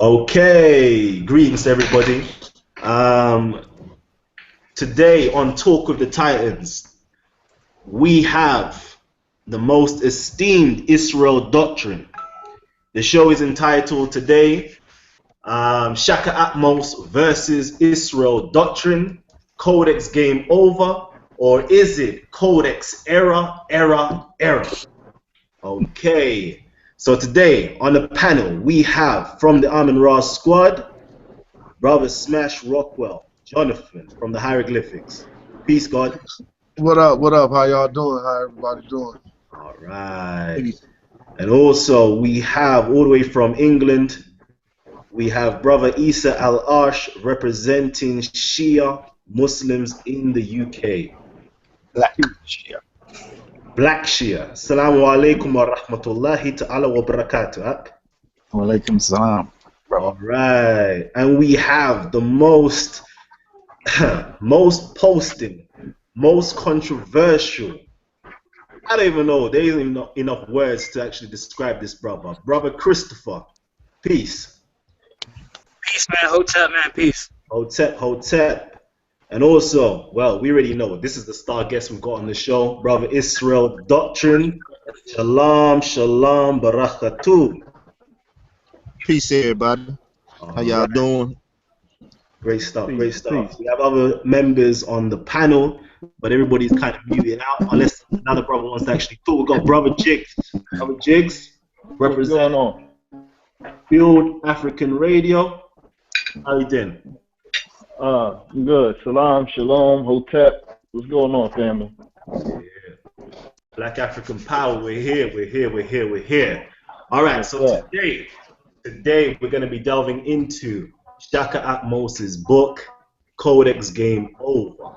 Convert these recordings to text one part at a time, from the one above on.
Okay, greetings everybody. Today on Talk with the Titans, we have the most esteemed Israel Doctrine. The show is entitled today, Shakka Ahmose versus Israel Doctrine, Codex Game Over, or is it Codex Error? Okay, so today on the panel we have from the Amin Ra squad, Brother Smash Rockwell, Jonathan from the Hieroglyphics. Peace, God. What up? What up? How y'all doing? How everybody doing? All right. And also we have all the way from England, we have Brother Isa Al-Arsh representing Shia Muslims in the UK. Black Shia. Black Shia. Assalamu alaikum wa rahmatullahi ta'ala wa barakatuh. Wa alaikum salam. All right. And we have the most posting, most controversial. I don't even know. There isn't even enough words to actually describe this brother. Brother Christopher. Peace. Peace, man. Hotep, man. Peace. Hotep. And also, well, we already know this is the star guest we've got on the show, Brother Israel Doctrine. Shalom, shalom, barakatuh. Peace, everybody. How y'all doing? Great stuff, great stuff. We have other members on the panel, but everybody's kind of muted out unless another brother wants to actually talk. We've got Brother Jigs. Brother Jigs, represent Build African Radio. How you doing? Good. Salam, shalom, hotep. What's going on, family? Yeah. Black African Power, we're here. All right, so today we're going to be delving into Shakka Ahmose's book, Codex Game Over.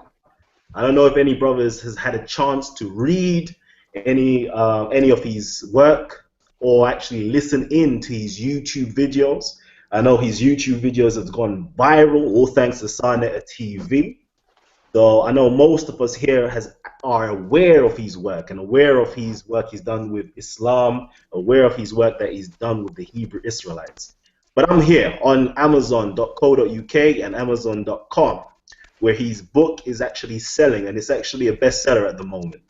I don't know if any brothers has had a chance to read any of his work or actually listen in to his YouTube videos. I know his YouTube videos have gone viral, all thanks to Sarnetta TV. So I know most of us here are aware of his work and aware of his work he's done with Islam, aware of his work that he's done with the Hebrew Israelites. But I'm here on Amazon.co.uk and Amazon.com, where his book is actually selling, and it's actually a bestseller at the moment.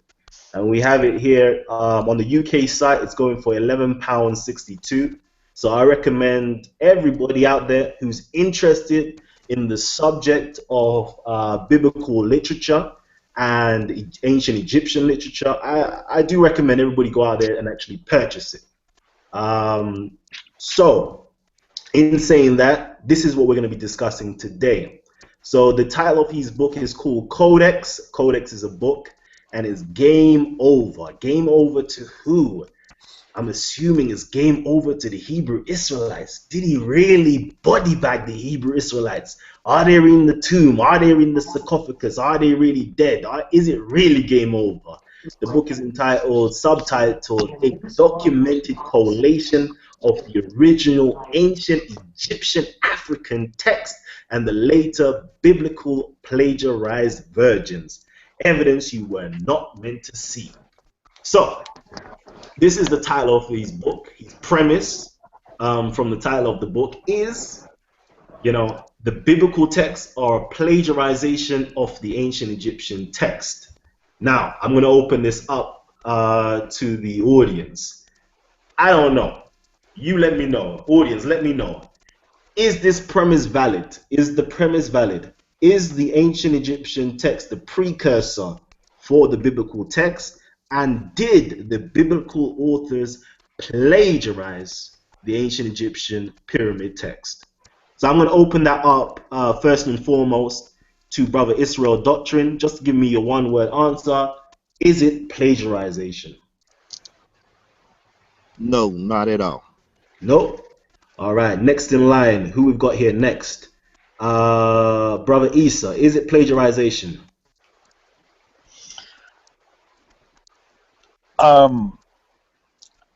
And we have it here on the UK site. It's going for £11.62. So I recommend everybody out there who's interested in the subject of biblical literature and ancient Egyptian literature, I do recommend everybody go out there and actually purchase it. So, in saying that, this is what we're going to be discussing today. So the title of his book is called Codex. Codex is a book, and it's Game Over. Game over to who? I'm assuming it's game over to the Hebrew Israelites. Did he really body bag the Hebrew Israelites? Are they in the tomb? Are they in the sarcophagus? Are they really dead? Is it really game over? The book is subtitled, A Documented Collation of the Original Ancient Egyptian African Text and the Later Biblical Plagiarized Versions. Evidence you were not meant to see. So, this is the title of his book. His premise from the title of the book is, the biblical texts are a plagiarization of the ancient Egyptian text. Now, I'm going to open this up to the audience. I don't know. You let me know. Audience, let me know. Is this premise valid? Is the premise valid? Is the ancient Egyptian text the precursor for the biblical text? And did the biblical authors plagiarize the ancient Egyptian pyramid text? So I'm going to open that up first and foremost to Brother Israel Doctrine. Just to give me a one-word answer. Is it plagiarization? No, not at all. Nope. All right, next in line. Who we've got here next? Brother Isa, is it plagiarization?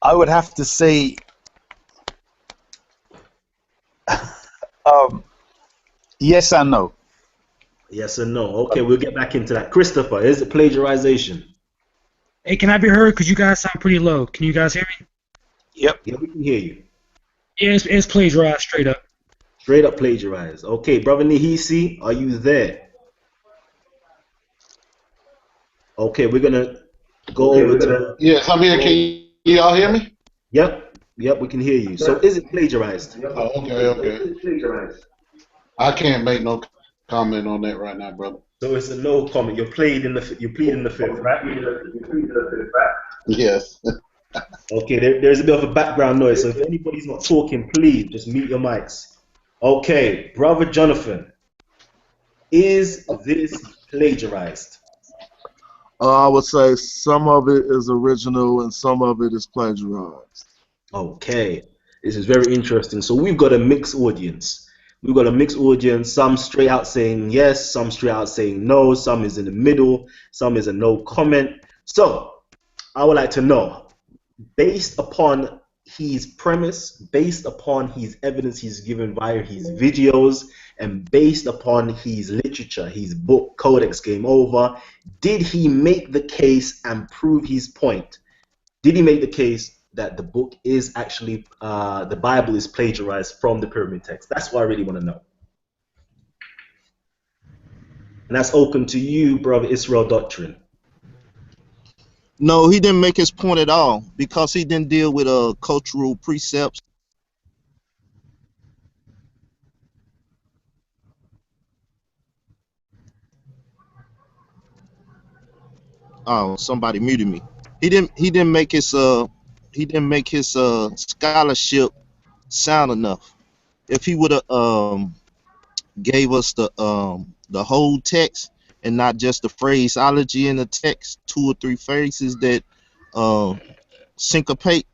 I would have to say yes and no. Yes and no. Okay, we'll get back into that. Christopher, is it plagiarization? Hey, can I be heard? Because you guys sound pretty low. Can you guys hear me? Yep. Yeah, we can hear you. Yeah, it's plagiarized straight up. Straight up plagiarized. Okay, brother Nihisi, are you there? Okay, we're gonna go over to. Yes, I'm here. Can y'all hear me? Yep, we can hear you. So is it plagiarized? Oh, okay. I can't make no comment on that right now, brother. So it's a no comment. You're pleading the fifth, right? Yes. Okay, there's a bit of a background noise, so if anybody's not talking, please just mute your mics. Okay, brother Jonathan, is this plagiarized? I would say some of it is original and some of it is plagiarized. Okay, this is very interesting. So we've got a mixed audience. Some straight out saying yes, some straight out saying no, some is in the middle, some is a no comment. So I would like to know, based upon his premise, based upon his evidence he's given via his videos, and based upon his literature, his book, Codex Game Over, did he make the case and prove his point? Did he make the case that the book is actually, the Bible is plagiarized from the pyramid text? That's what I really want to know. And that's open to you, brother Israel Doctrine. No, he didn't make his point at all because he didn't deal with cultural precepts. Oh, somebody muted me. He didn't make his scholarship sound enough. If he would have gave us the whole text and not just the phraseology in the text, 2 or 3 phrases that syncopate,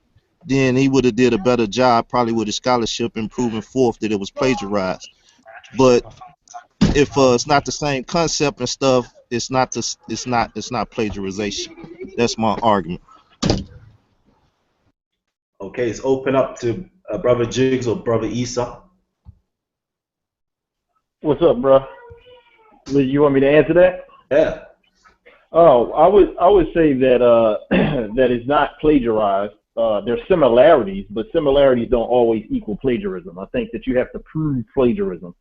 then he would have did a better job probably with his scholarship and proving forth that it was plagiarized. But if it's not the same concept and stuff, it's not plagiarization. That's my argument. Okay, it's open up to brother Jigs or brother Isa. What's up, bro? You want me to answer that? Yeah. Oh, I would say that that is not plagiarized. There's similarities, but similarities don't always equal plagiarism. I think that you have to prove plagiarism.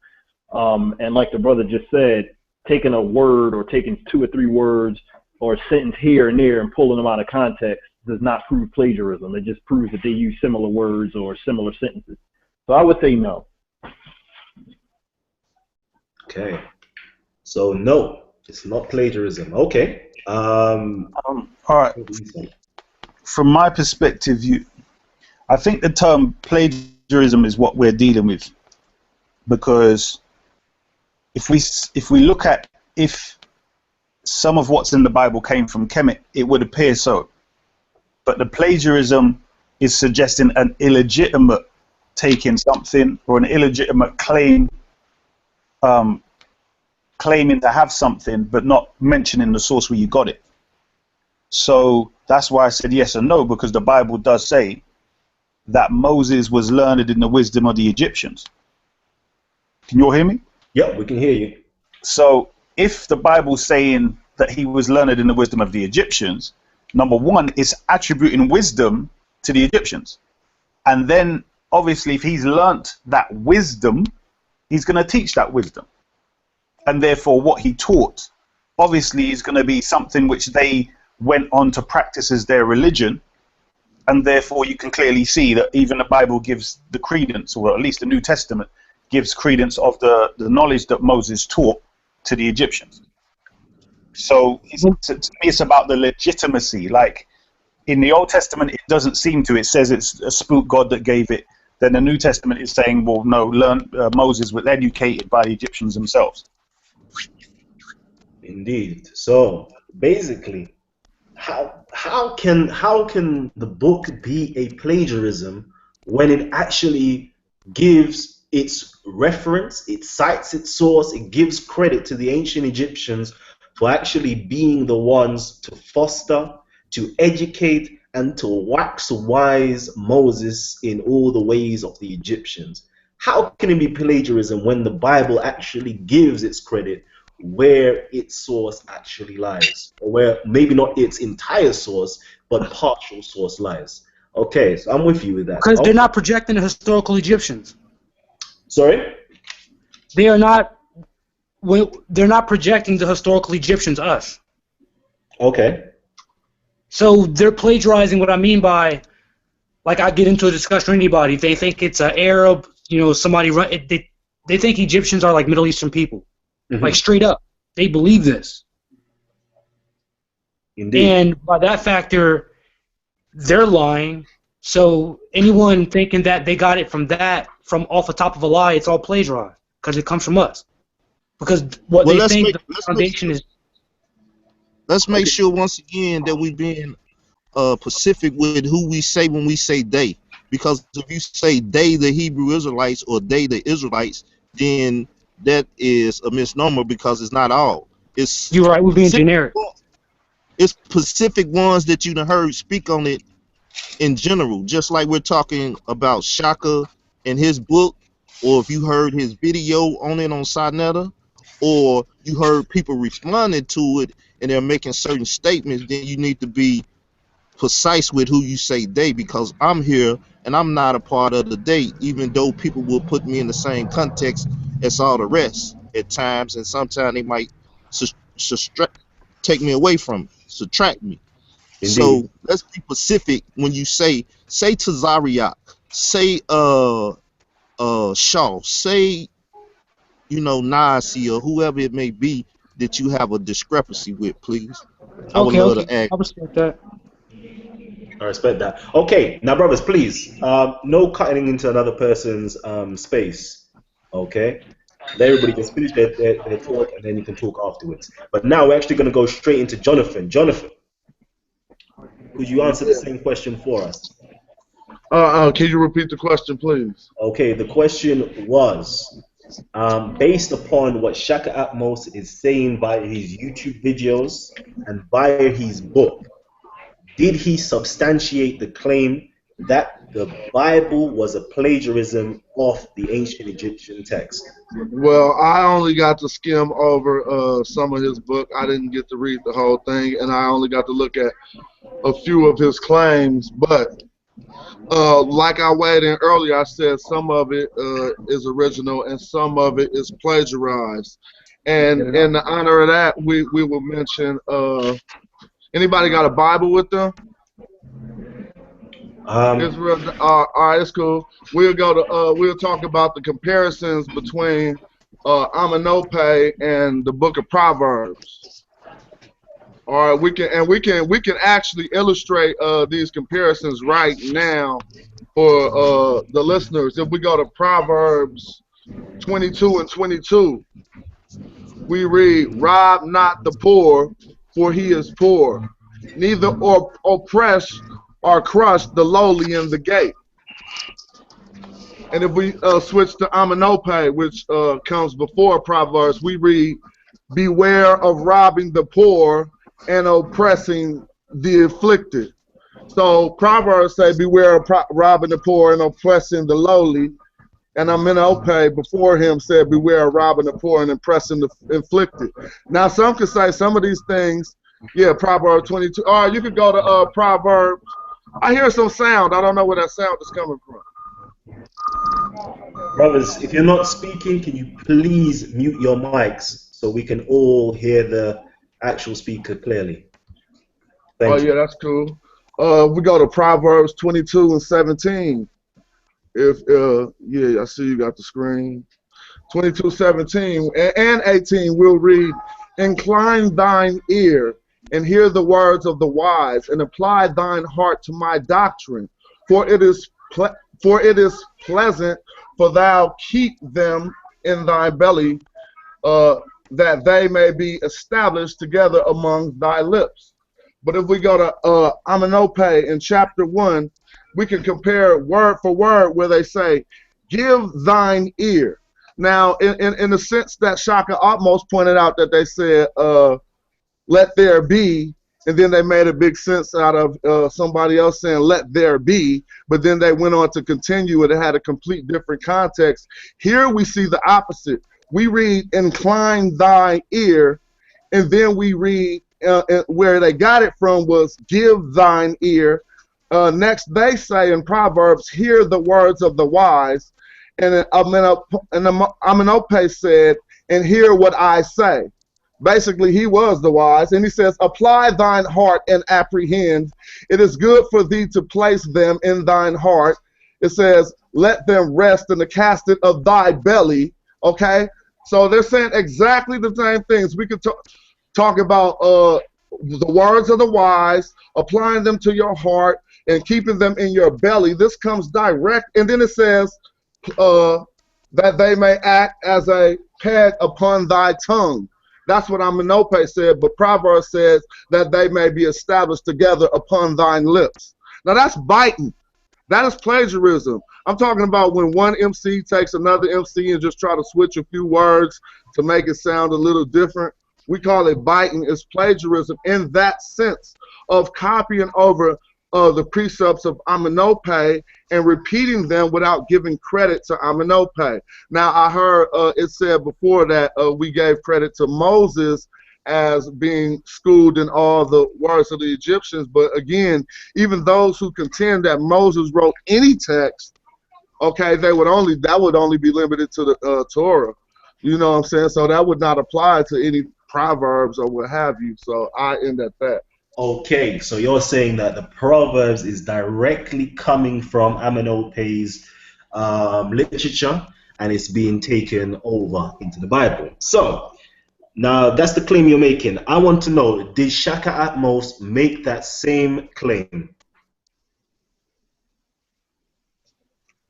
And like the brother just said, taking a word or taking 2 or 3 words or a sentence here and there and pulling them out of context does not prove plagiarism. It just proves that they use similar words or similar sentences. So I would say no. Okay. So no, it's not plagiarism. Okay. All right. From my perspective, I think the term plagiarism is what we're dealing with, because if we look at if some of what's in the Bible came from Kemet, it would appear so. But the plagiarism is suggesting an illegitimate taking something or an illegitimate claim, claiming to have something but not mentioning the source where you got it. So that's why I said yes and no, because the Bible does say that Moses was learned in the wisdom of the Egyptians. Can you all hear me? Yep, we can hear you. So if the Bible's saying that he was learned in the wisdom of the Egyptians, number one, it's attributing wisdom to the Egyptians. And then obviously if he's learnt that wisdom, he's going to teach that wisdom. And therefore what he taught obviously is going to be something which they went on to practice as their religion. And therefore you can clearly see that even the Bible gives the credence, or at least the New Testament gives credence of the knowledge that Moses taught to the Egyptians. So to me it's about the legitimacy. Like in the Old Testament it doesn't seem to, it says it's a spook God that gave it. Then the New Testament is saying, well no, Moses was educated by the Egyptians themselves. Indeed. So basically, how can the book be a plagiarism when it actually gives its reference, it cites its source, it gives credit to the ancient Egyptians for actually being the ones to foster, to educate, and to wax wise Moses in all the ways of the Egyptians? How can it be plagiarism when the Bible actually gives its credit where its source actually lies, or where maybe not its entire source but partial source lies? Okay, so I'm with you with that. Because they're not projecting the historical Egyptians. Sorry? they are not. They're not projecting the historical Egyptians us. Okay. So they're plagiarizing. What I mean by, like, I get into a discussion with anybody. If they think it's an Arab, somebody run. They think Egyptians are like Middle Eastern people, like straight up. They believe this. Indeed. And by that factor, they're lying. So anyone thinking that they got it from off the top of a lie, it's all plagiarized because it comes from us. Because what they think the foundation is. Let's make sure once again that we being specific with who we say when we say they. Because if you say they, the Hebrew Israelites, or they, the Israelites, then that is a misnomer because it's not all. You're right. We're being generic. It's specific ones that you done heard speak on it in general, just like we're talking about Shakka and his book, or if you heard his video on it on Sinetta, or you heard people responding to it and they're making certain statements, then you need to be precise with who you say they, because I'm here and I'm not a part of the they, even though people will put me in the same context as all the rest at times, and sometimes they might take me away from it, subtract me. Indeed. So let's be specific when you say to Zariak, say Shaw, say Nasi, or whoever it may be that you have a discrepancy with, please. I would love to ask. I respect that. I respect that. Okay, now brothers, please, no cutting into another person's space. Okay, let everybody just finish their talk, and then you can talk afterwards. But now we're actually going to go straight into Jonathan. Jonathan, could you answer the same question for us? Can you repeat the question, please? Okay, the question was, based upon what Shakka Ahmose is saying via his YouTube videos and via his book, did he substantiate the claim that the Bible was a plagiarism of the ancient Egyptian text? Well, I only got to skim over some of his book. I didn't get to read the whole thing, and I only got to look at a few of his claims. But like I weighed in earlier, I said some of it is original and some of it is plagiarized. And in the honor of that, we will mention. Anybody got a Bible with them? All right, it's cool. We'll talk about the comparisons between Amenope and the Book of Proverbs. All right, we can actually illustrate these comparisons right now for the listeners. If we go to Proverbs 22 and 22, we read, "Rob not the poor, for he is poor, neither oppress or crush the lowly in the gate." And if we switch to Amenope, which comes before Proverbs, we read, "Beware of robbing the poor and oppressing the afflicted." So Proverbs say, "Beware of robbing the poor and oppressing the lowly." And Amenope before him said, "Beware of robbing the poor and oppressing the afflicted." Now some could say some of these things, yeah, Proverbs 22. All right, you could go to Proverbs. I hear some sound. I don't know where that sound is coming from. Brothers, if you're not speaking, can you please mute your mics so we can all hear the actual speaker clearly? Thank you. Yeah, that's cool. We go to Proverbs 22 and 17. Yeah, I see you got the screen. 22:17 and 18, we'll read, "Incline thine ear and hear the words of the wise, and apply thine heart to my doctrine. For it is pleasant for thou keep them in thy belly, that they may be established together among thy lips." But if we go to Amenope in chapter 1, we can compare word for word where they say, "Give thine ear." Now, in the sense that Shakka Ahmose pointed out that they said, "Let there be," and then they made a big sense out of somebody else saying, "Let there be," but then they went on to continue and it had a complete different context. Here we see the opposite. We read, "Incline thy ear," and then we read where they got it from was, "Give thine ear." Next they say in Proverbs, "Hear the words of the wise." And then Amenope said, and hear what I say. Basically, he was the wise, and he says, apply thine heart and apprehend. It is good for thee to place them in thine heart. It says, let them rest in the casket of thy belly. Okay? So they're saying exactly the same things. We could talk about the words of the wise, applying them to your heart, and keeping them in your belly. This comes direct, and then it says that they may act as a peg upon thy tongue. That's what Amenope said, but Proverbs says that they may be established together upon thine lips. Now that's biting. That is plagiarism. I'm talking about when one MC takes another MC and just try to switch a few words to make it sound a little different. We call it biting. It's plagiarism in that sense of copying over the precepts of Amenope and repeating them without giving credit to Amenope. Now, I heard it said before that we gave credit to Moses as being schooled in all the words of the Egyptians, but again, even those who contend that Moses wrote any text, okay, that would only be limited to the Torah. You know what I'm saying? So that would not apply to any Proverbs or what have you. So I end at that. Okay, so you're saying that the Proverbs is directly coming from Amenope's literature, and it's being taken over into the Bible. So now that's the claim you're making. I want to know, did Shakka Ahmose make that same claim?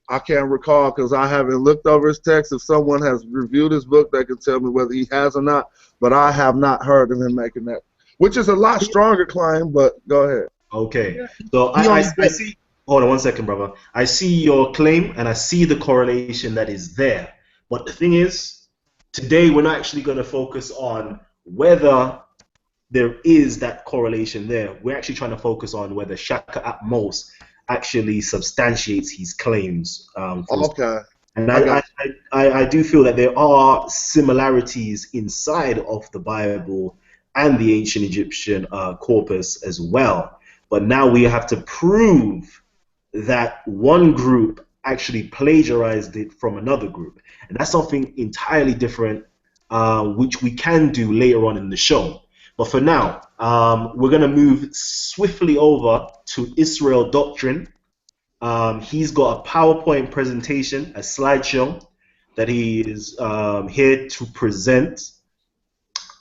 I can't recall because I haven't looked over his text. If someone has reviewed his book, they can tell me whether he has or not. But I have not heard of him making that, which is a lot stronger claim, but go ahead. Okay. So I see, hold on one second, brother. I see your claim and I see the correlation that is there. But the thing is, today we're not actually going to focus on whether there is that correlation there. We're actually trying to focus on whether Shakka Ahmose actually substantiates his claims. Okay. And I do feel that there are similarities inside of the Bible and the ancient Egyptian corpus as well. But now we have to prove that one group actually plagiarized it from another group. And that's something entirely different, which we can do later on in the show. But for now, we're going to move swiftly over to Israel Doctrine. He's got a PowerPoint presentation, a slideshow, that he is here to present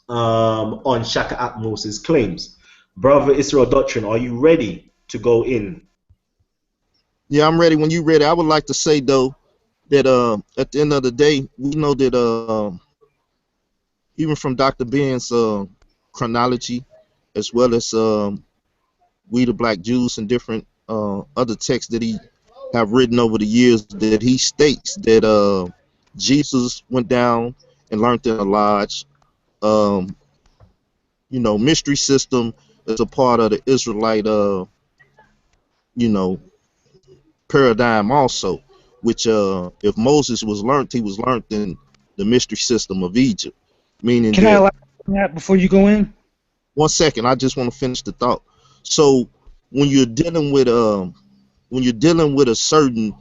on Shakka Ahmose's claims. Brother Israel Doctrine, are you ready to go in? Yeah, I'm ready. When you're ready, I would like to say, though, that at the end of the day, we know that even from Dr. Ben's chronology, as well as We the Black Jews and different other texts that he have written over the years, that he states that Jesus went down and learned in a lodge. You know, mystery system is a part of the Israelite, you know, paradigm also, which if Moses was learned, he was learned in the mystery system of Egypt. Meaning, can I elaborate on that before you go in? 1 second, I just want to finish the thought. So when you're dealing with a certain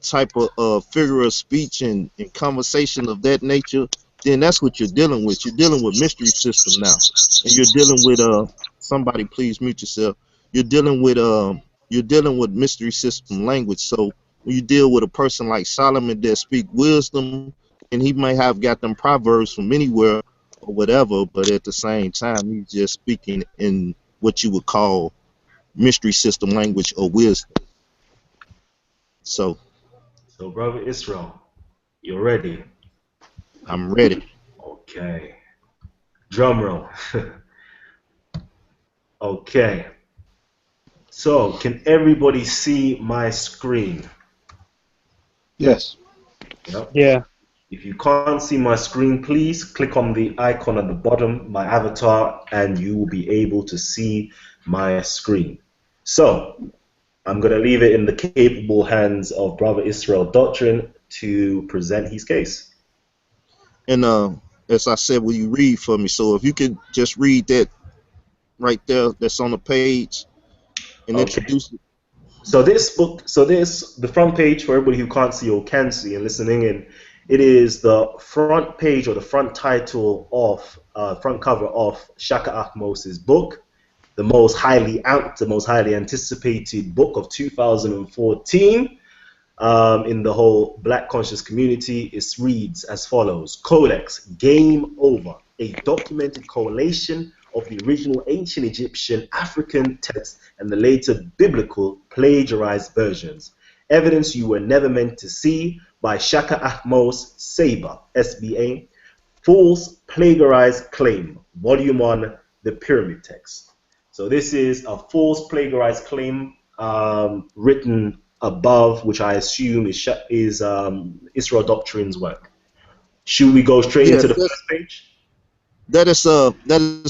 type of figure of speech and conversation of that nature, then that's what you're dealing with. You're dealing with mystery system now, and you're dealing with somebody please mute yourself. You're dealing with mystery system language. So when you deal with a person like Solomon that speak wisdom, and he may have got them proverbs from anywhere or whatever, but at the same time he's just speaking in what you would call mystery system language or wisdom. So Brother Israel, you're ready? I'm ready. Okay. Drum roll. Okay. So, can everybody see my screen? Yes. Yep. Yeah. If you can't see my screen, please click on the icon at the bottom, my avatar, and you will be able to see my screen. So, I'm going to leave it in the capable hands of Brother Israel Doctrine to present his case. And as I said, will you read for me? So if you could just read that right there, that's on the page, and Okay. introduce it. So this book, so this the front page for everybody who can't see or can see and listening in. It is the front page or the front title of front cover of Shakka Ahmose's book, the most highly anticipated book of 2014 in the whole Black conscious community. It reads as follows: Codex, Game Over, a documented collation of the original ancient Egyptian, African texts and the later biblical plagiarized versions. Evidence you were never meant to see by Shakka Ahmose, Saber, SBA. False Plagiarized Claim, Volume 1, the Pyramid Text. So this is a false plagiarized claim written above, which I assume is Israel Doctrine's work. Should we go straight into the first page? That is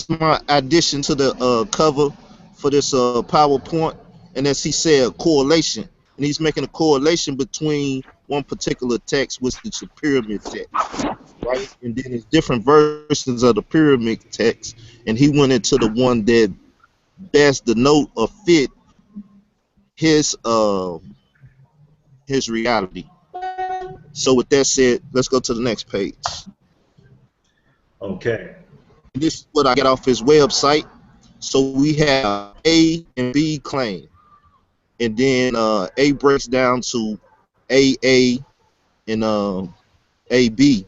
my addition to the cover for this PowerPoint, and as he said, correlation, and he's making a correlation between one particular text, which is the pyramid text, right? And then there's different versions of the pyramid text, and he went into the one that best denote or fit his reality. So with that said, let's go to the next page. Okay. This is what I get off his website. So we have A and B claim, and then A breaks down to AA and AB.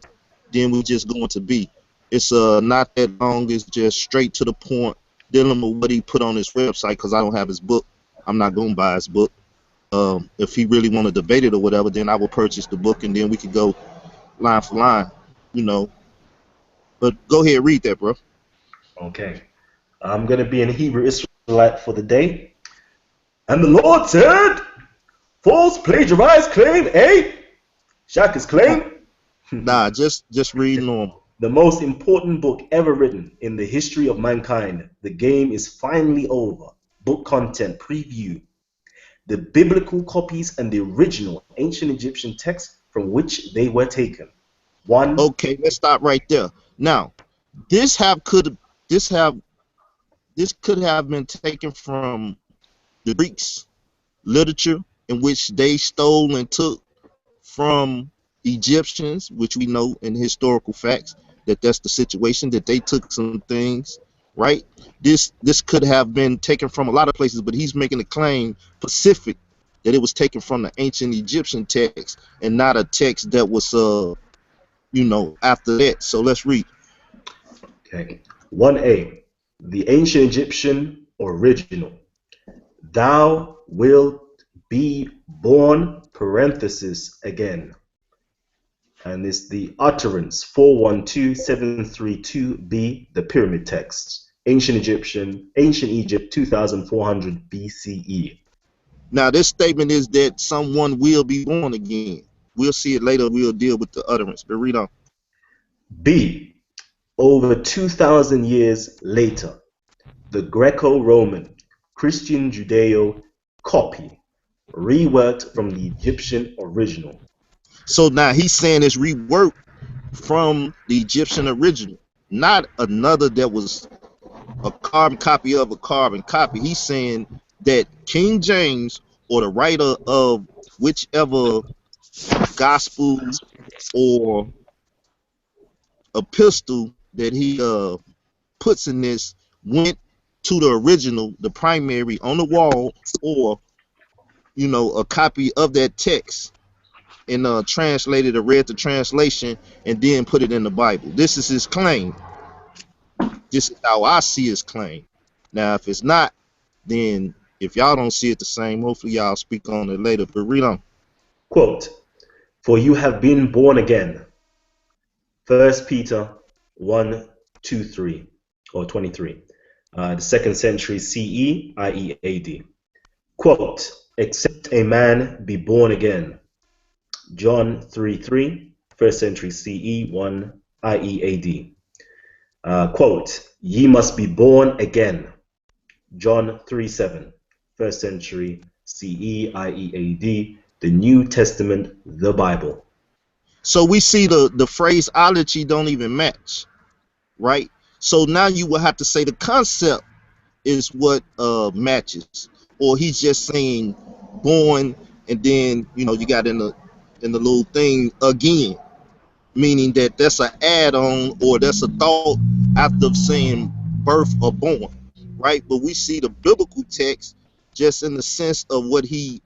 Then we just go into B. It's not that long. It's just straight to the point, dealing with what he put on his website. Because I don't have his book, I'm not gonna buy his book. If he really want to debate it or whatever, then I will purchase the book, and then we could go line for line, you know. But go ahead, read that, bro. Okay. I'm going to be an Hebrew Israelite for the day. And the Lord said, false plagiarized claim, eh? Shakka's claim? Nah, just read normal. The most important book ever written in the history of mankind. The game is finally over. Book content preview. The biblical copies and the original ancient Egyptian texts from which they were taken. One. Okay, let's stop right there. Now, this could have been taken from the Greeks' literature, in which they stole and took from Egyptians, which we know in historical facts that that's the situation, that they took some things, right? This could have been taken from a lot of places, but he's making a claim specific that it was taken from the ancient Egyptian text and not a text that was after that. So let's read. Okay. 1a. The ancient Egyptian original. Thou wilt be born, parenthesis, again. And it's the utterance 412732b, the pyramid texts. Ancient Egypt, 2400 BCE. Now this statement is that someone will be born again. We'll see it later. We'll deal with the utterance. But read on. B. Over 2,000 years later, the Greco-Roman Christian Judeo copy, reworked from the Egyptian original. So now he's saying it's reworked from the Egyptian original, not another that was a carbon copy of a carbon copy. He's saying that King James, or the writer of whichever gospel or epistle that he puts in this, went to the original, the primary on the wall, or a copy of that text, and translated or read the translation and then put it in the Bible. This is his claim. This is how I see his claim. Now, if it's not, then if y'all don't see it the same, hopefully y'all speak on it later. But read on. Quote, for you have been born again. 1 Peter 1:23 or 23. The 2nd century CE, i.e. AD. Quote, except a man be born again. John 3:3, 1st century CE, 1, i.e. AD. Quote, ye must be born again. John 3:7, 1st century CE, i.e. AD. The New Testament, the Bible. So we see the phraseology don't even match, right? So now you will have to say the concept is what matches, or he's just saying born, and then you got in the little thing again, meaning that that's an add-on or that's a thought after saying birth or born, right? But we see the biblical text just in the sense of what he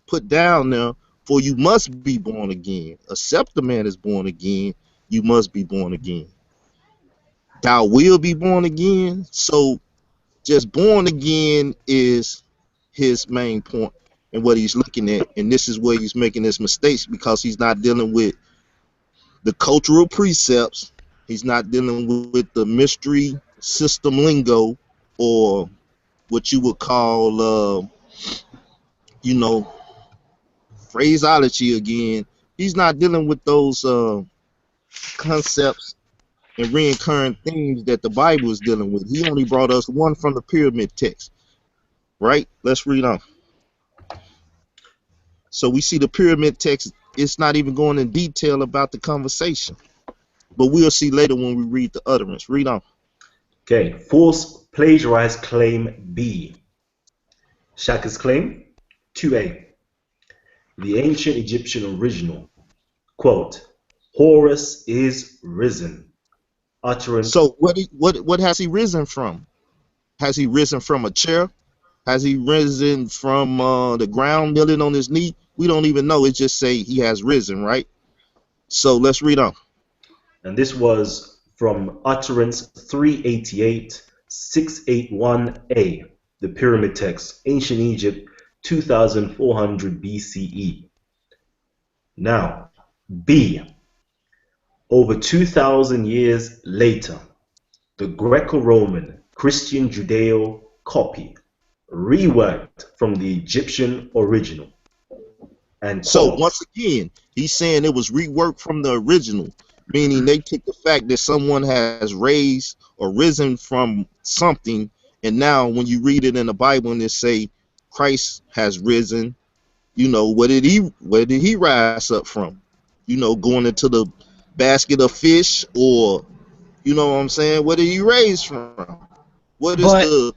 put down there. For you must be born again. Except the man is born again, you must be born again. Thou will be born again. So just born again is his main point and what he's looking at. And this is where he's making his mistakes, because he's not dealing with the cultural precepts. He's not dealing with the mystery system lingo, or what you would call, phraseology again. He's not dealing with those concepts and recurring themes that the Bible is dealing with. He only brought us one from the pyramid text, right? Let's read on. So we see the pyramid text, it's not even going in detail about the conversation. But we'll see later when we read the utterance. Read on. Okay, false plagiarized claim B. Shakka's claim 2A. The ancient Egyptian original, quote, Horus is risen. Utterance. So what has he risen from? Has he risen from a chair? Has he risen from the ground, kneeling on his knee? We don't even know. It just say he has risen, right? So let's read on. And this was from Utterance 388, 681a, the pyramid text, ancient Egypt, 2400 BCE. Now, B. Over 2,000 years later, the Greco-Roman Christian Judeo copy reworked from the Egyptian original. And so once again, he's saying it was reworked from the original, meaning they took the fact that someone has raised or risen from something, and now when you read it in the Bible and it say Christ has risen, where did he rise up from? Going into the basket of fish, or what I'm saying? Where did he raise from? What is the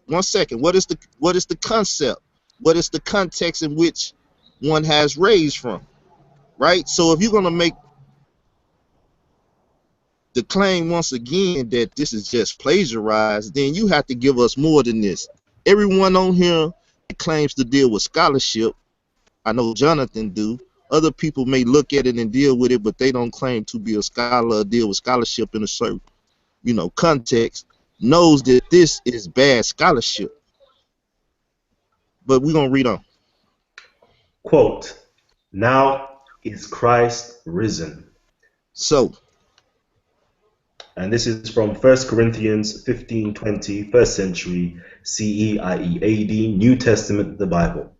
one second? What is the concept? What is the context in which one has raised from? Right? So if you're gonna make the claim once again that this is just plagiarized, then you have to give us more than this. Everyone on here claims to deal with scholarship. I know Jonathan do. Other people may look at it and deal with it, but they don't claim to be a scholar or deal with scholarship in a certain, context. Knows that this is bad scholarship. But we're gonna read on. Quote, now is Christ risen. So, and this is from 1 Corinthians 15:20, first century CE, i.e. AD, New Testament, the Bible.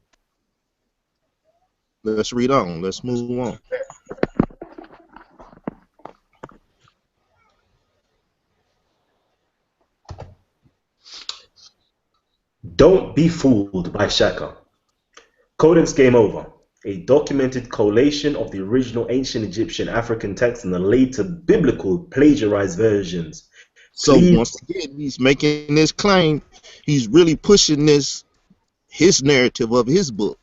Let's read on. Let's move on. Don't be fooled by Shakka. Codex Game Over, a documented collation of the original ancient Egyptian African text and the later biblical plagiarized versions. So once again, he's making this claim. He's really pushing his narrative of his book.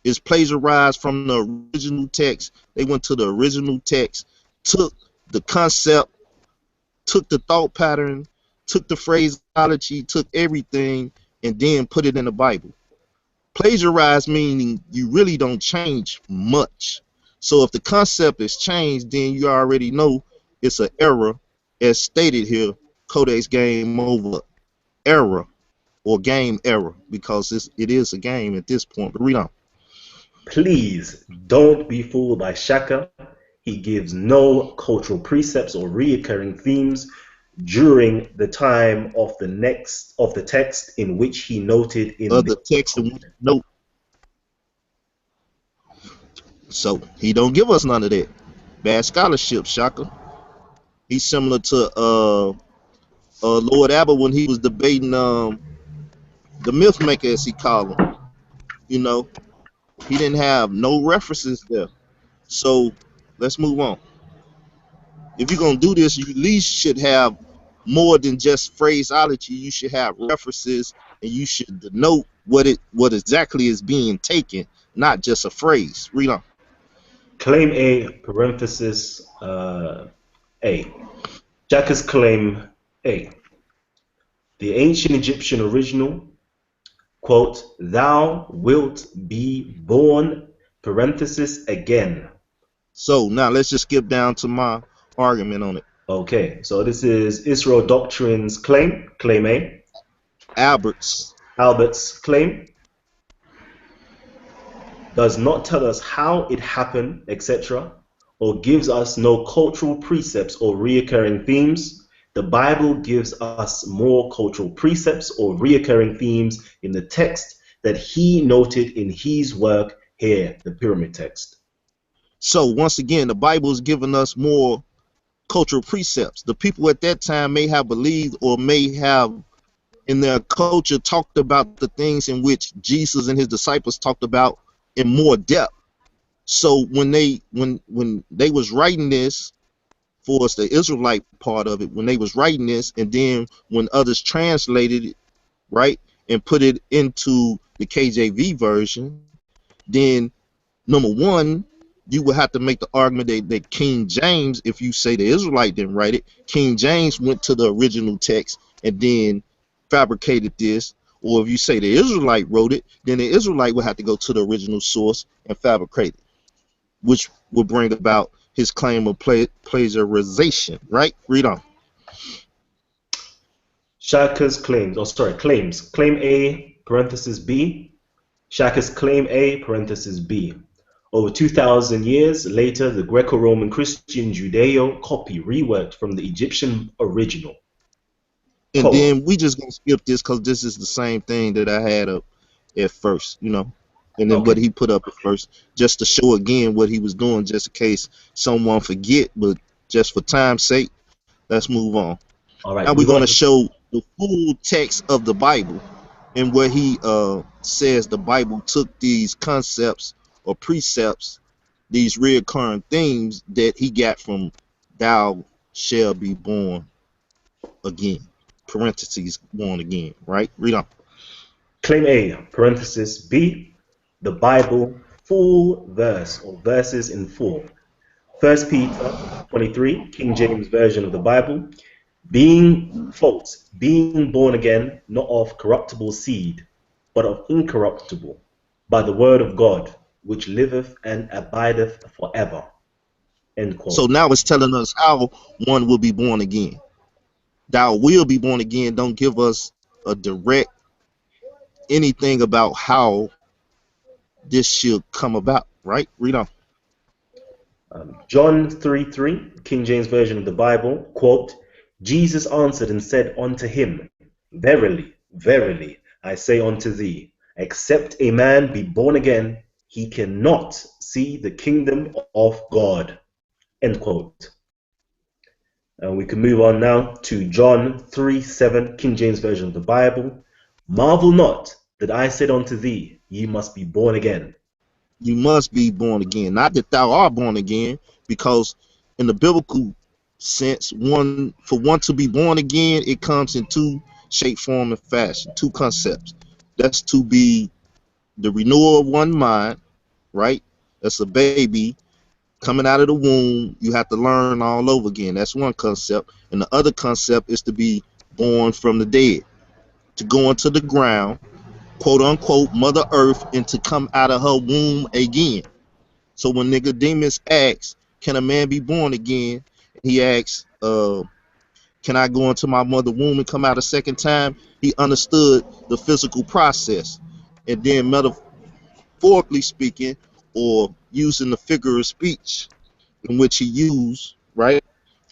It's plagiarized from the original text. They went to the original text, took the concept, took the thought pattern, took the phraseology, took everything, and then put it in the Bible. Plagiarized meaning you really don't change much. So if the concept is changed, then you already know it's an error, as stated here, Codex Game Over error, or game error, because it is a game at this point. But read on. Please don't be fooled by Shakka. He gives no cultural precepts or reoccurring themes during the time of the text in which he noted in the text in which note. So he don't give us none of that. Bad scholarship, Shakka. He's similar to Lord Abba when he was debating the myth maker, as he called him. He didn't have no references there. So let's move on. If you're gonna do this, you at least should have more than just phraseology. You should have references, and you should denote what exactly is being taken, not just a phrase. Read on. Claim A, parenthesis A. Shaka's claim A. The ancient Egyptian original, quote, thou wilt be born, parenthesis again. So now let's just skip down to my argument on it. Okay, so this is Israel Doctrine's claim, claim A. Albert's claim does not tell us how it happened, etc., or gives us no cultural precepts or reoccurring themes. The Bible gives us more cultural precepts or reoccurring themes in the text that he noted in his work here, the pyramid text. So once again, the Bible is giving us more cultural precepts. The people at that time may have believed or may have in their culture talked about the things in which Jesus and his disciples talked about in more depth. So when they was writing this for us, the Israelite part of it, when they was writing this, and then when others translated it, right, and put it into the KJV version, then number one, you would have to make the argument that King James, if you say the Israelite didn't write it, King James went to the original text and then fabricated this. Or if you say the Israelite wrote it, then the Israelite would have to go to the original source and fabricate it, which would bring about his claim of plagiarization, right? Read on. Shaka's claims, claims. Claim A, parenthesis B. Shaka's claim A, parenthesis B. Over 2,000 years later, the Greco-Roman Christian Judeo copy reworked from the Egyptian original. And then we just gonna skip this because this is the same thing that I had up at first, you know, and then what he put up at first, just to show again what he was doing, just in case someone forget. But just for time's sake, let's move on. All right. Now we're gonna show the full text of the Bible and where he says the Bible took these concepts or precepts, these reoccurring themes that he got from "Thou shall be born again." Parentheses, born again, right? Read on. Claim A, parenthesis B, the Bible, full verse or verses in full. 1 Peter 23, King James Version of the Bible, being born again, not of corruptible seed, but of incorruptible, by the word of God, which liveth and abideth forever. End quote. So now it's telling us how one will be born again. Thou will be born again don't give us a direct anything about how this should come about, right? Read on. John 3:3, King James Version of the Bible, quote, Jesus answered and said unto him, verily, verily, I say unto thee, except a man be born again, he cannot see the kingdom of God. End quote. And we can move on now to John 3:7, King James Version of the Bible. Marvel not that I said unto thee, ye must be born again. You must be born again. Not that thou art born again, because in the biblical sense, for one to be born again, it comes in two shape, form, and fashion, two concepts. That's to be the renewal of one mind, right? That's a baby coming out of the womb. You have to learn all over again. That's one concept. And the other concept is to be born from the dead, to go into the ground, quote unquote, Mother Earth, and to come out of her womb again. So when Nicodemus asks, can a man be born again? He asks, can I go into my mother's womb and come out a second time? He understood the physical process. And then metaphorically speaking, or using the figure of speech in which he used, right?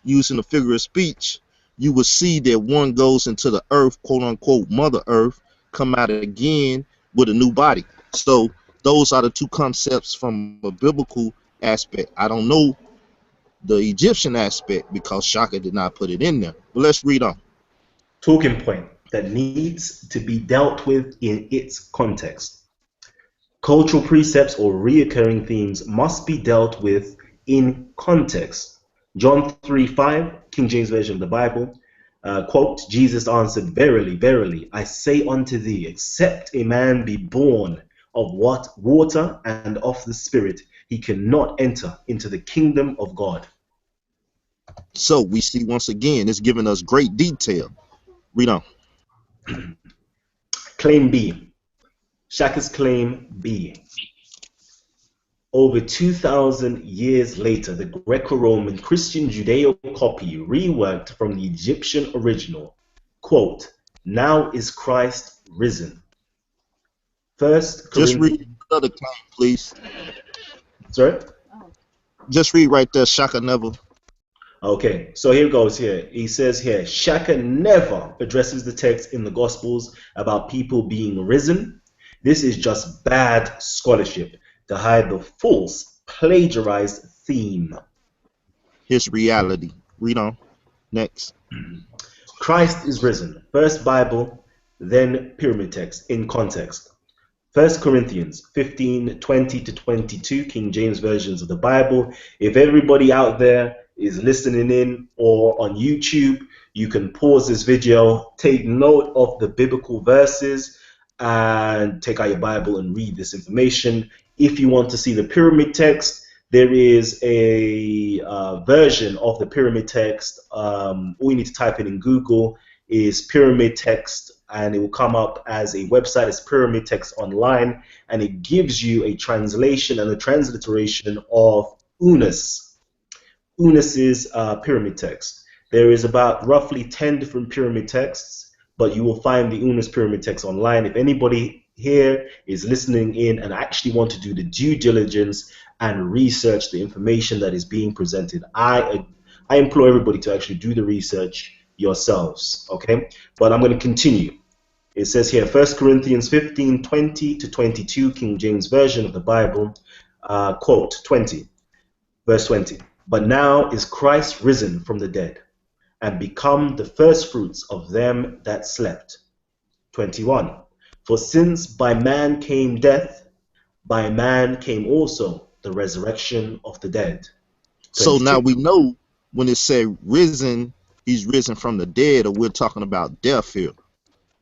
Using the figure of speech, you will see that one goes into the earth, quote unquote, Mother Earth, come out again with a new body. So those are the two concepts from a biblical aspect. I don't know the Egyptian aspect because Shaka did not put it in there. But let's read on. Talking point that needs to be dealt with in its context. Cultural precepts or reoccurring themes must be dealt with in context. John 3:5, King James Version of the Bible. Quote, Jesus answered, Verily, verily, I say unto thee, except a man be born of what? Water and of the Spirit, he cannot enter into the kingdom of God. So we see once again, it's giving us great detail. Read on. Claim B. Shakka's claim B. Over 2,000 years later, the Greco-Roman Christian Judeo copy reworked from the Egyptian original. Quote, now is Christ risen. First Just Corinthians. read another claim, please. Sorry? Just read right there, Shakka never. Okay, so here goes here. He says here, Shakka never addresses the text in the Gospels about people being risen. This is just bad scholarship to hide the false, plagiarized theme. Here's reality. Read on. Next. Christ is risen. First Bible, then pyramid text in context. 1 Corinthians 15:20-22, King James versions of the Bible. If everybody out there is listening in or on YouTube, you can pause this video, take note of the biblical verses, and take out your Bible and read this information. If you want to see the pyramid text, there is a version of the pyramid text. All you need to type in Google is pyramid text, and it will come up as a website. It's Pyramid Text Online, and it gives you a translation and a transliteration of Unus's pyramid text. There is about roughly 10 different pyramid texts, but you will find the Unus pyramid text online. If anybody here is listening in and actually want to do the due diligence and research the information that is being presented, I implore everybody to actually do the research yourselves, okay? But I'm going to continue. It says here, 1 Corinthians 15:20-22, King James Version of the Bible, quote, 20, verse 20. But now is Christ risen from the dead, and become the first fruits of them that slept. 21. For since by man came death, by man came also the resurrection of the dead. 22. So now we know when it said risen, he's risen from the dead, or we're talking about death here.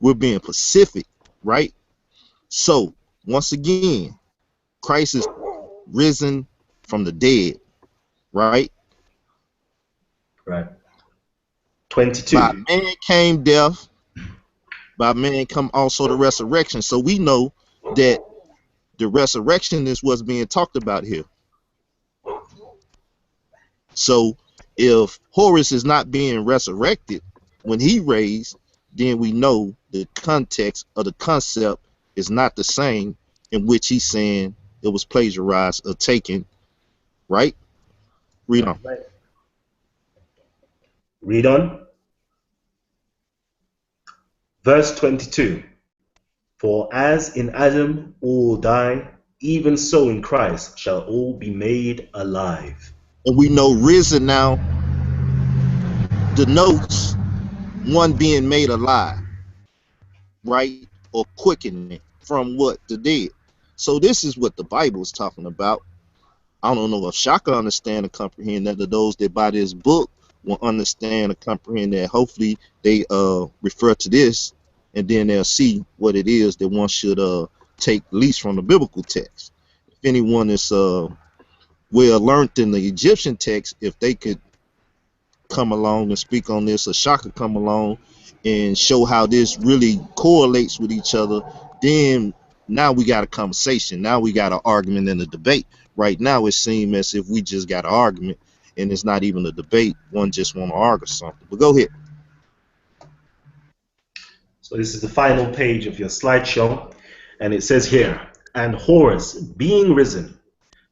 We're being specific, right? So once again, Christ is risen from the dead, right? Right. 22. By man came death, by man come also the resurrection. So we know that the resurrection is what's being talked about here. So if Horus is not being resurrected when he raised, then we know the context of the concept is not the same in which he's saying it was plagiarized or taken, right? Read on. Read on. Verse 22. For as in Adam all die, even so in Christ shall all be made alive. And we know risen now denotes one being made alive, right? Or quickening from what? The dead. So this is what the Bible is talking about. I don't know if Shakka understand and comprehend that, or those that buy this book will understand and comprehend that. Hopefully they refer to this, and then they'll see what it is that one should take at least from the biblical text. If anyone is well learned in the Egyptian text, if they could come along and speak on this, or Shakka come along and show how this really correlates with each other, then now we got a conversation. Now we got an argument and a debate. Right now it seems as if we just got an argument and it's not even a debate. One just want to argue something. But go ahead. So this is the final page of your slideshow, and it says here, and Horus being risen,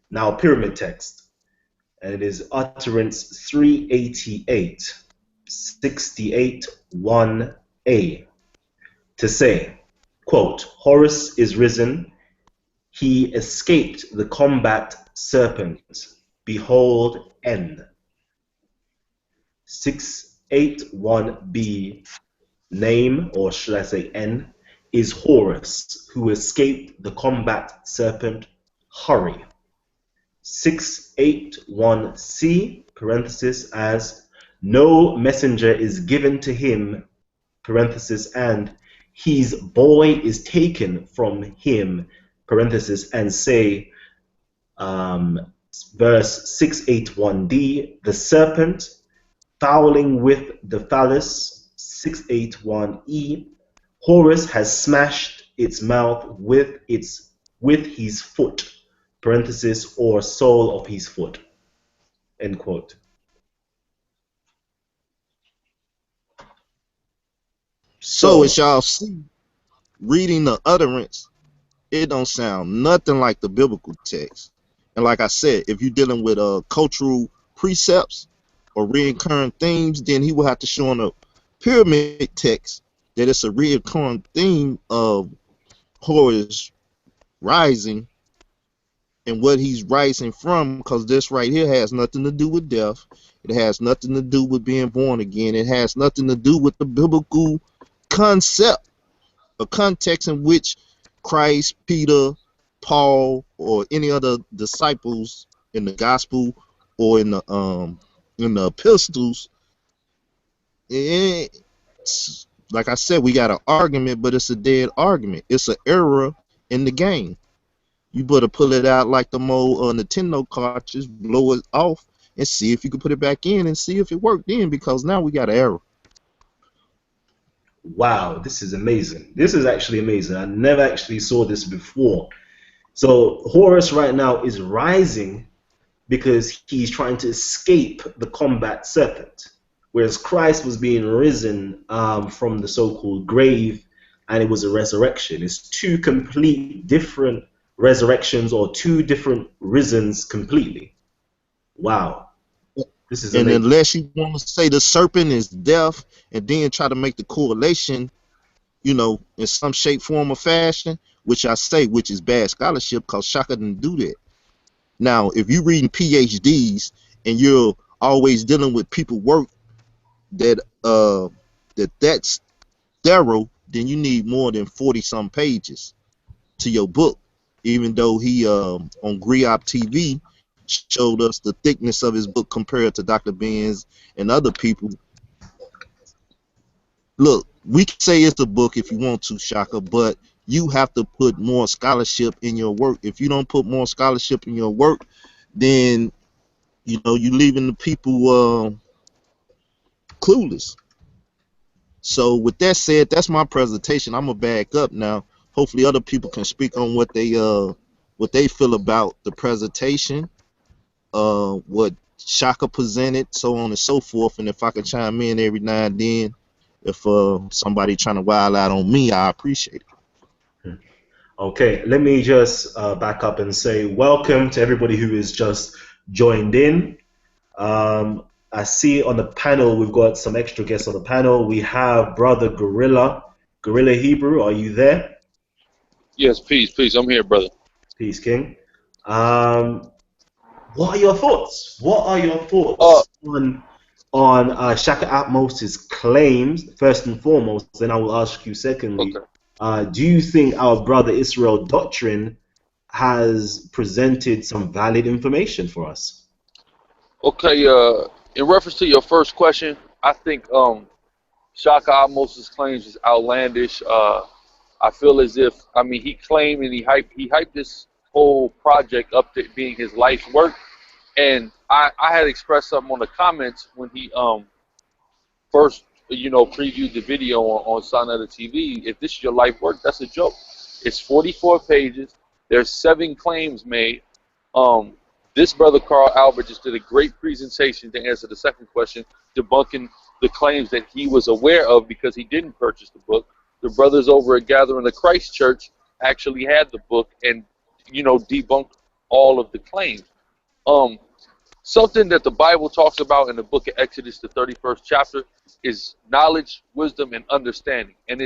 now pyramid text, and it is utterance 388, 68, 1a, to say, quote, Horus is risen, he escaped the combat serpent, behold N. 681b, name, or should I say N, is Horus, who escaped the combat serpent, hurry. 681c, parenthesis, as No messenger is given to him, parenthesis, and his boy is taken from him, parenthesis, and say, verse 681d, the serpent fouling with the phallus, 681e, Horus has smashed its mouth with his foot, parenthesis, or sole of his foot, end quote. So as y'all see, reading the utterance, it don't sound nothing like the biblical text. And like I said, if you're dealing with cultural precepts or recurring themes, then he will have to show in the pyramid text that it's a recurring theme of Horus rising and what he's rising from, because this right here has nothing to do with death. It has nothing to do with being born again. It has nothing to do with the biblical concept, a context in which Christ, Peter, Paul, or any other disciples in the gospel or in the epistles. It's, like I said, we got an argument, but it's a dead argument. It's an error in the game. You better pull it out like the old Nintendo cartridge, blow it off, and see if you can put it back in and see if it worked then, because now we got an error. Wow, this is amazing. This is actually amazing. I never actually saw this before. So Horus right now is rising because he's trying to escape the combat serpent, whereas Christ was being risen from the so-called grave, and it was a resurrection. It's two complete different resurrections, or two different risens completely. Wow. This is amazing. And unless you want to say the serpent is death and then try to make the correlation, you know, in some shape, form, or fashion, which I say, which is bad scholarship, because Shakka didn't do that. Now, if you're reading PhDs and you're always dealing with people work that's thorough, then you need more than 40-some pages to your book. Even though he on Griop TV showed us the thickness of his book compared to Dr. Benz and other people. Look, we can say it's a book if you want to, Shakka, but you have to put more scholarship in your work. If you don't put more scholarship in your work, then you know you're leaving the people clueless. So with that said, that's my presentation. I'm gonna back up now. Hopefully other people can speak on what they feel about the presentation, what Shakka presented, so on and so forth. And if I can chime in every now and then, if somebody trying to wild out on me, I appreciate it. Okay, let me just back up and say welcome to everybody who is just joined in. I see on the panel we've got some extra guests on the panel. We have Brother Gorilla Hebrew. Are you there? Yes, peace. I'm here, brother. Peace, King. What are your thoughts? On Shakka Ahmose's claims, first and foremost? Then I will ask you secondly. Okay. Do you think our brother Israel Doctrine has presented some valid information for us? Okay. In reference to your first question, I think Shakka Ahmose's claims is outlandish. I feel as if, I mean, he claimed and he hyped this whole project up to being his life's work. And I had expressed something on the comments when he first, previewed the video on Son of the TV. If this is your life work, that's a joke. It's 44 pages. There's 7 claims made. This brother Carl Albert just did a great presentation to answer the second question, debunking the claims that he was aware of because he didn't purchase the book. The brothers over at Gathering the Christ Church actually had the book and, debunked all of the claims. Something that the Bible talks about in the book of Exodus, the 31st chapter, is knowledge, wisdom, and understanding. And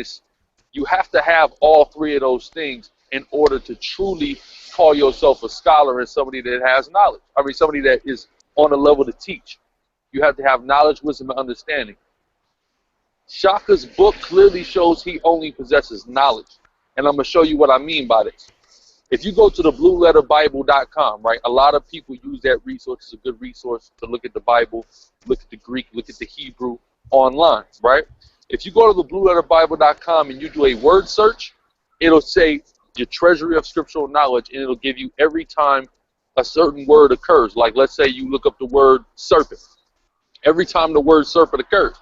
you have to have all 3 of those things in order to truly call yourself a scholar and somebody that has knowledge. I mean, somebody that is on a level to teach. You have to have knowledge, wisdom, and understanding. Shakka's book clearly shows he only possesses knowledge. And I'm going to show you what I mean by this. If you go to the blueletterbible.com, right, a lot of people use that resource. It's a good resource to look at the Bible, look at the Greek, look at the Hebrew online, right? If you go to the blueletterbible.com and you do a word search, it'll say your treasury of scriptural knowledge, and it'll give you every time a certain word occurs. Like, let's say you look up the word serpent. Every time the word serpent occurs.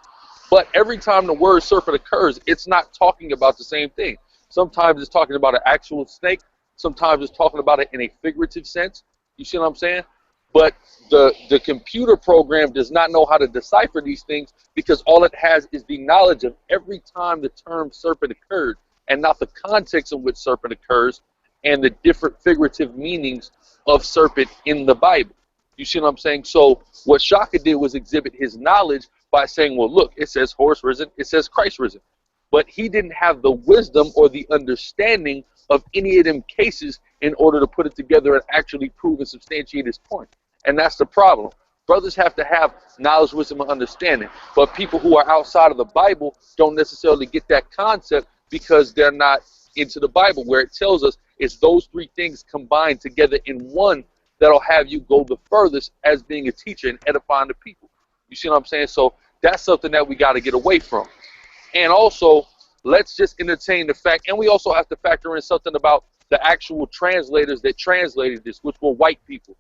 But every time the word serpent occurs, it's not talking about the same thing. Sometimes it's talking about an actual snake. Sometimes it's talking about it in a figurative sense. You see what I'm saying? But the computer program does not know how to decipher these things because all it has is the knowledge of every time the term serpent occurred and not the context in which serpent occurs and the different figurative meanings of serpent in the Bible. You see what I'm saying? So what Shakka did was exhibit his knowledge by saying, well, look, it says Horus risen, it says Christ risen. But he didn't have the wisdom or the understanding of any of them cases in order to put it together and actually prove and substantiate his point. And that's the problem. Brothers have to have knowledge, wisdom, and understanding. But people who are outside of the Bible don't necessarily get that concept because they're not into the Bible, where it tells us it's those three things combined together in one that'll have you go the furthest as being a teacher and edifying the people. You see what I'm saying? So that's something that we got to get away from. And also, let's just entertain the fact, and we also have to factor in something about the actual translators that translated this, which were white people.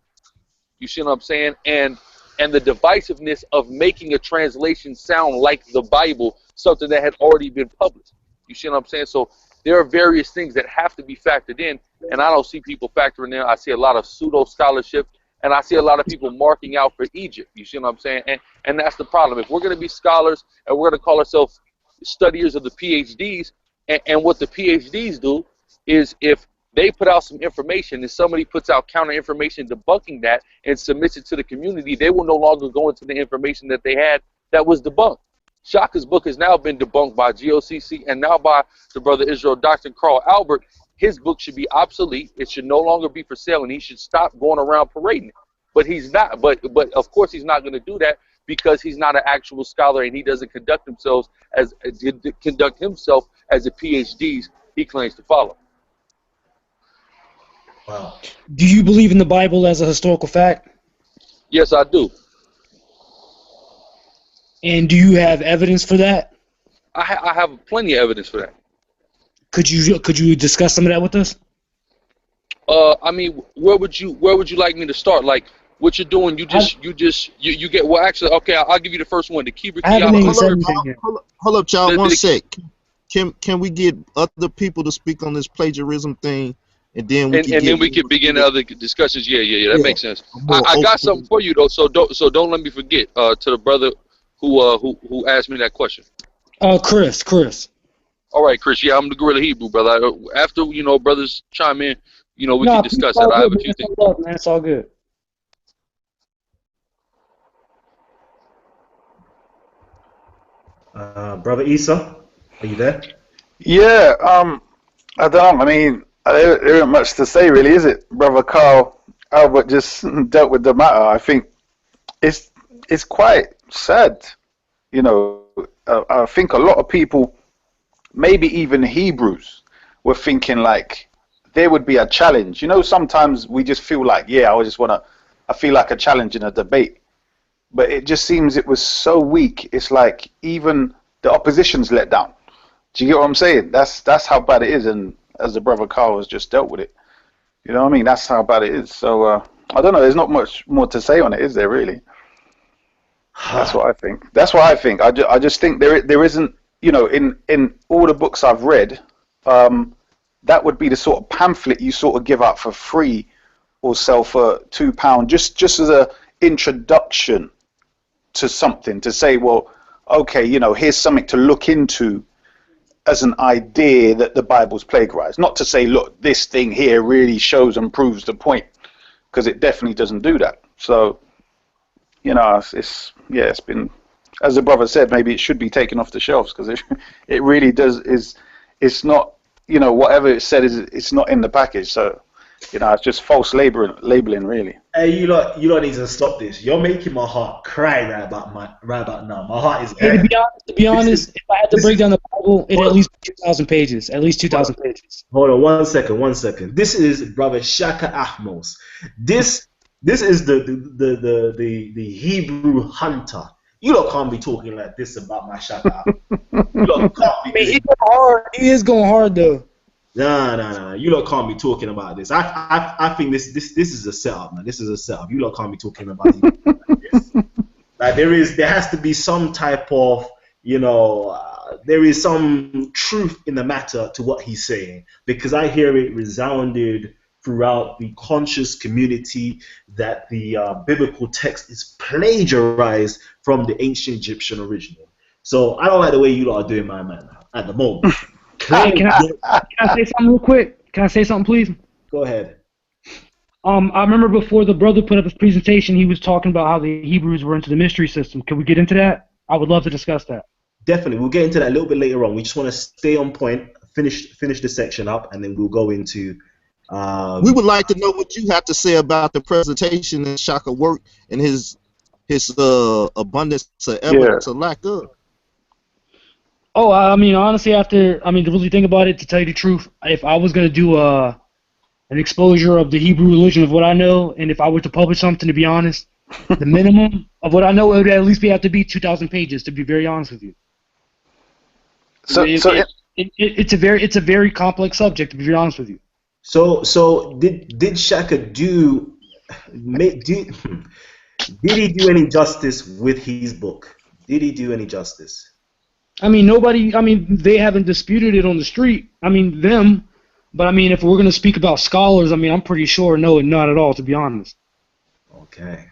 You see what I'm saying? And the divisiveness of making a translation sound like the Bible, something that had already been published. You see what I'm saying? So there are various things that have to be factored in, and I don't see people factoring in. I see a lot of pseudo scholarship, and I see a lot of people marking out for Egypt. You see what I'm saying? And that's the problem. If we're going to be scholars and we're going to call ourselves studiers of the PhDs, and what the PhDs do is if they put out some information and somebody puts out counter information debunking that and submits it to the community, they will no longer go into the information that they had that was debunked. Shaka's book has now been debunked by GOCC and now by the brother Israel Doctrine Carl Albert. His book should be obsolete. It should no longer be for sale, and he should stop going around parading it. But he's not. But of course he's not going to do that because he's not an actual scholar and he doesn't conduct himself as the PhDs he claims to follow. Wow. Do you believe in the Bible as a historical fact? Yes, I do. And do you have evidence for that? I have plenty of evidence for that. Could you discuss some of that with us? I mean, where would you like me to start? Like, what you're doing, you get, well, actually, okay, I'll give you the first one. The Kibra Hold up, y'all, one sec. Can we get other people to speak on this plagiarism thing, and then we can begin other discussions? Yeah, that makes sense. I got something for you though, so don't let me forget. To the brother who asked me that question. Chris. All right, Chris. Yeah, I'm the Gorilla Hebrew, brother. After brothers chime in, we can discuss that. I have a few things. Man, it's all good. Brother Isa, are you there? Yeah, I don't know. I mean, there isn't much to say, really, is it? Brother Carl Albert just dealt with the matter. I think it's quite sad. I think a lot of people, maybe even Hebrews, were thinking like there would be a challenge. Sometimes we just feel like, I feel like a challenge in a debate. But it just seems it was so weak. It's like even the opposition's let down. Do you get what I'm saying? That's how bad it is. And as the brother Carl has just dealt with it, you know what I mean? That's how bad it is. So I don't know. There's not much more to say on it, is there? Really? That's what I think. I just think there isn't. In all the books I've read, that would be the sort of pamphlet you sort of give out for free or sell for £2, just as a introduction to something, to say, well, okay, here's something to look into as an idea that the Bible's plagiarized. Not to say, look, this thing here really shows and proves the point, because it definitely doesn't do that. So, it's been, as the brother said, maybe it should be taken off the shelves, because it really does it's not, whatever it said it's not in the package. So You know, it's just false labeling, really. Hey, you lot need to stop this. You're making my heart cry right about now. My heart is. Hey, to be honest, if I had to break down the Bible, it at least 2,000 pages. At least 2,000 pages. Hold on, 1 second, 1 second. This is brother Shakka Ahmose. This is the Hebrew hunter. You lot can't be talking like this about my Shakka Ahmose. You lot can't be. He's going hard. He is going hard though. Nah. You lot can't be talking about this. I think this is a setup, man. This is a setup. You lot can't be talking about it like this. Like there has to be some type of, there is some truth in the matter to what he's saying, because I hear it resounded throughout the conscious community that the biblical text is plagiarized from the ancient Egyptian original. So I don't like the way you lot are doing, my man, at the moment. Hey, can I say something real quick? Can I say something, please? Go ahead. I remember before the brother put up his presentation, he was talking about how the Hebrews were into the mystery system. Can we get into that? I would love to discuss that. Definitely. We'll get into that a little bit later on. We just want to stay on point, finish the section up, and then we'll go into... we would like to know what you have to say about the presentation and Shaka work and his abundance of evidence or lack of. Oh, I mean, honestly, to really think about it, to tell you the truth, if I was going to do an exposure of the Hebrew religion of what I know, and if I were to publish something, to be honest, the minimum of what I know, it would at least have to be 2,000 pages, to be very honest with you. It's a very complex subject, to be very honest with you. So did Shaka did he do any justice with his book? Did he do any justice? I mean, they haven't disputed it on the street. I mean, them. But, I mean, if we're going to speak about scholars, I mean, I'm pretty sure no, not at all, to be honest. Okay.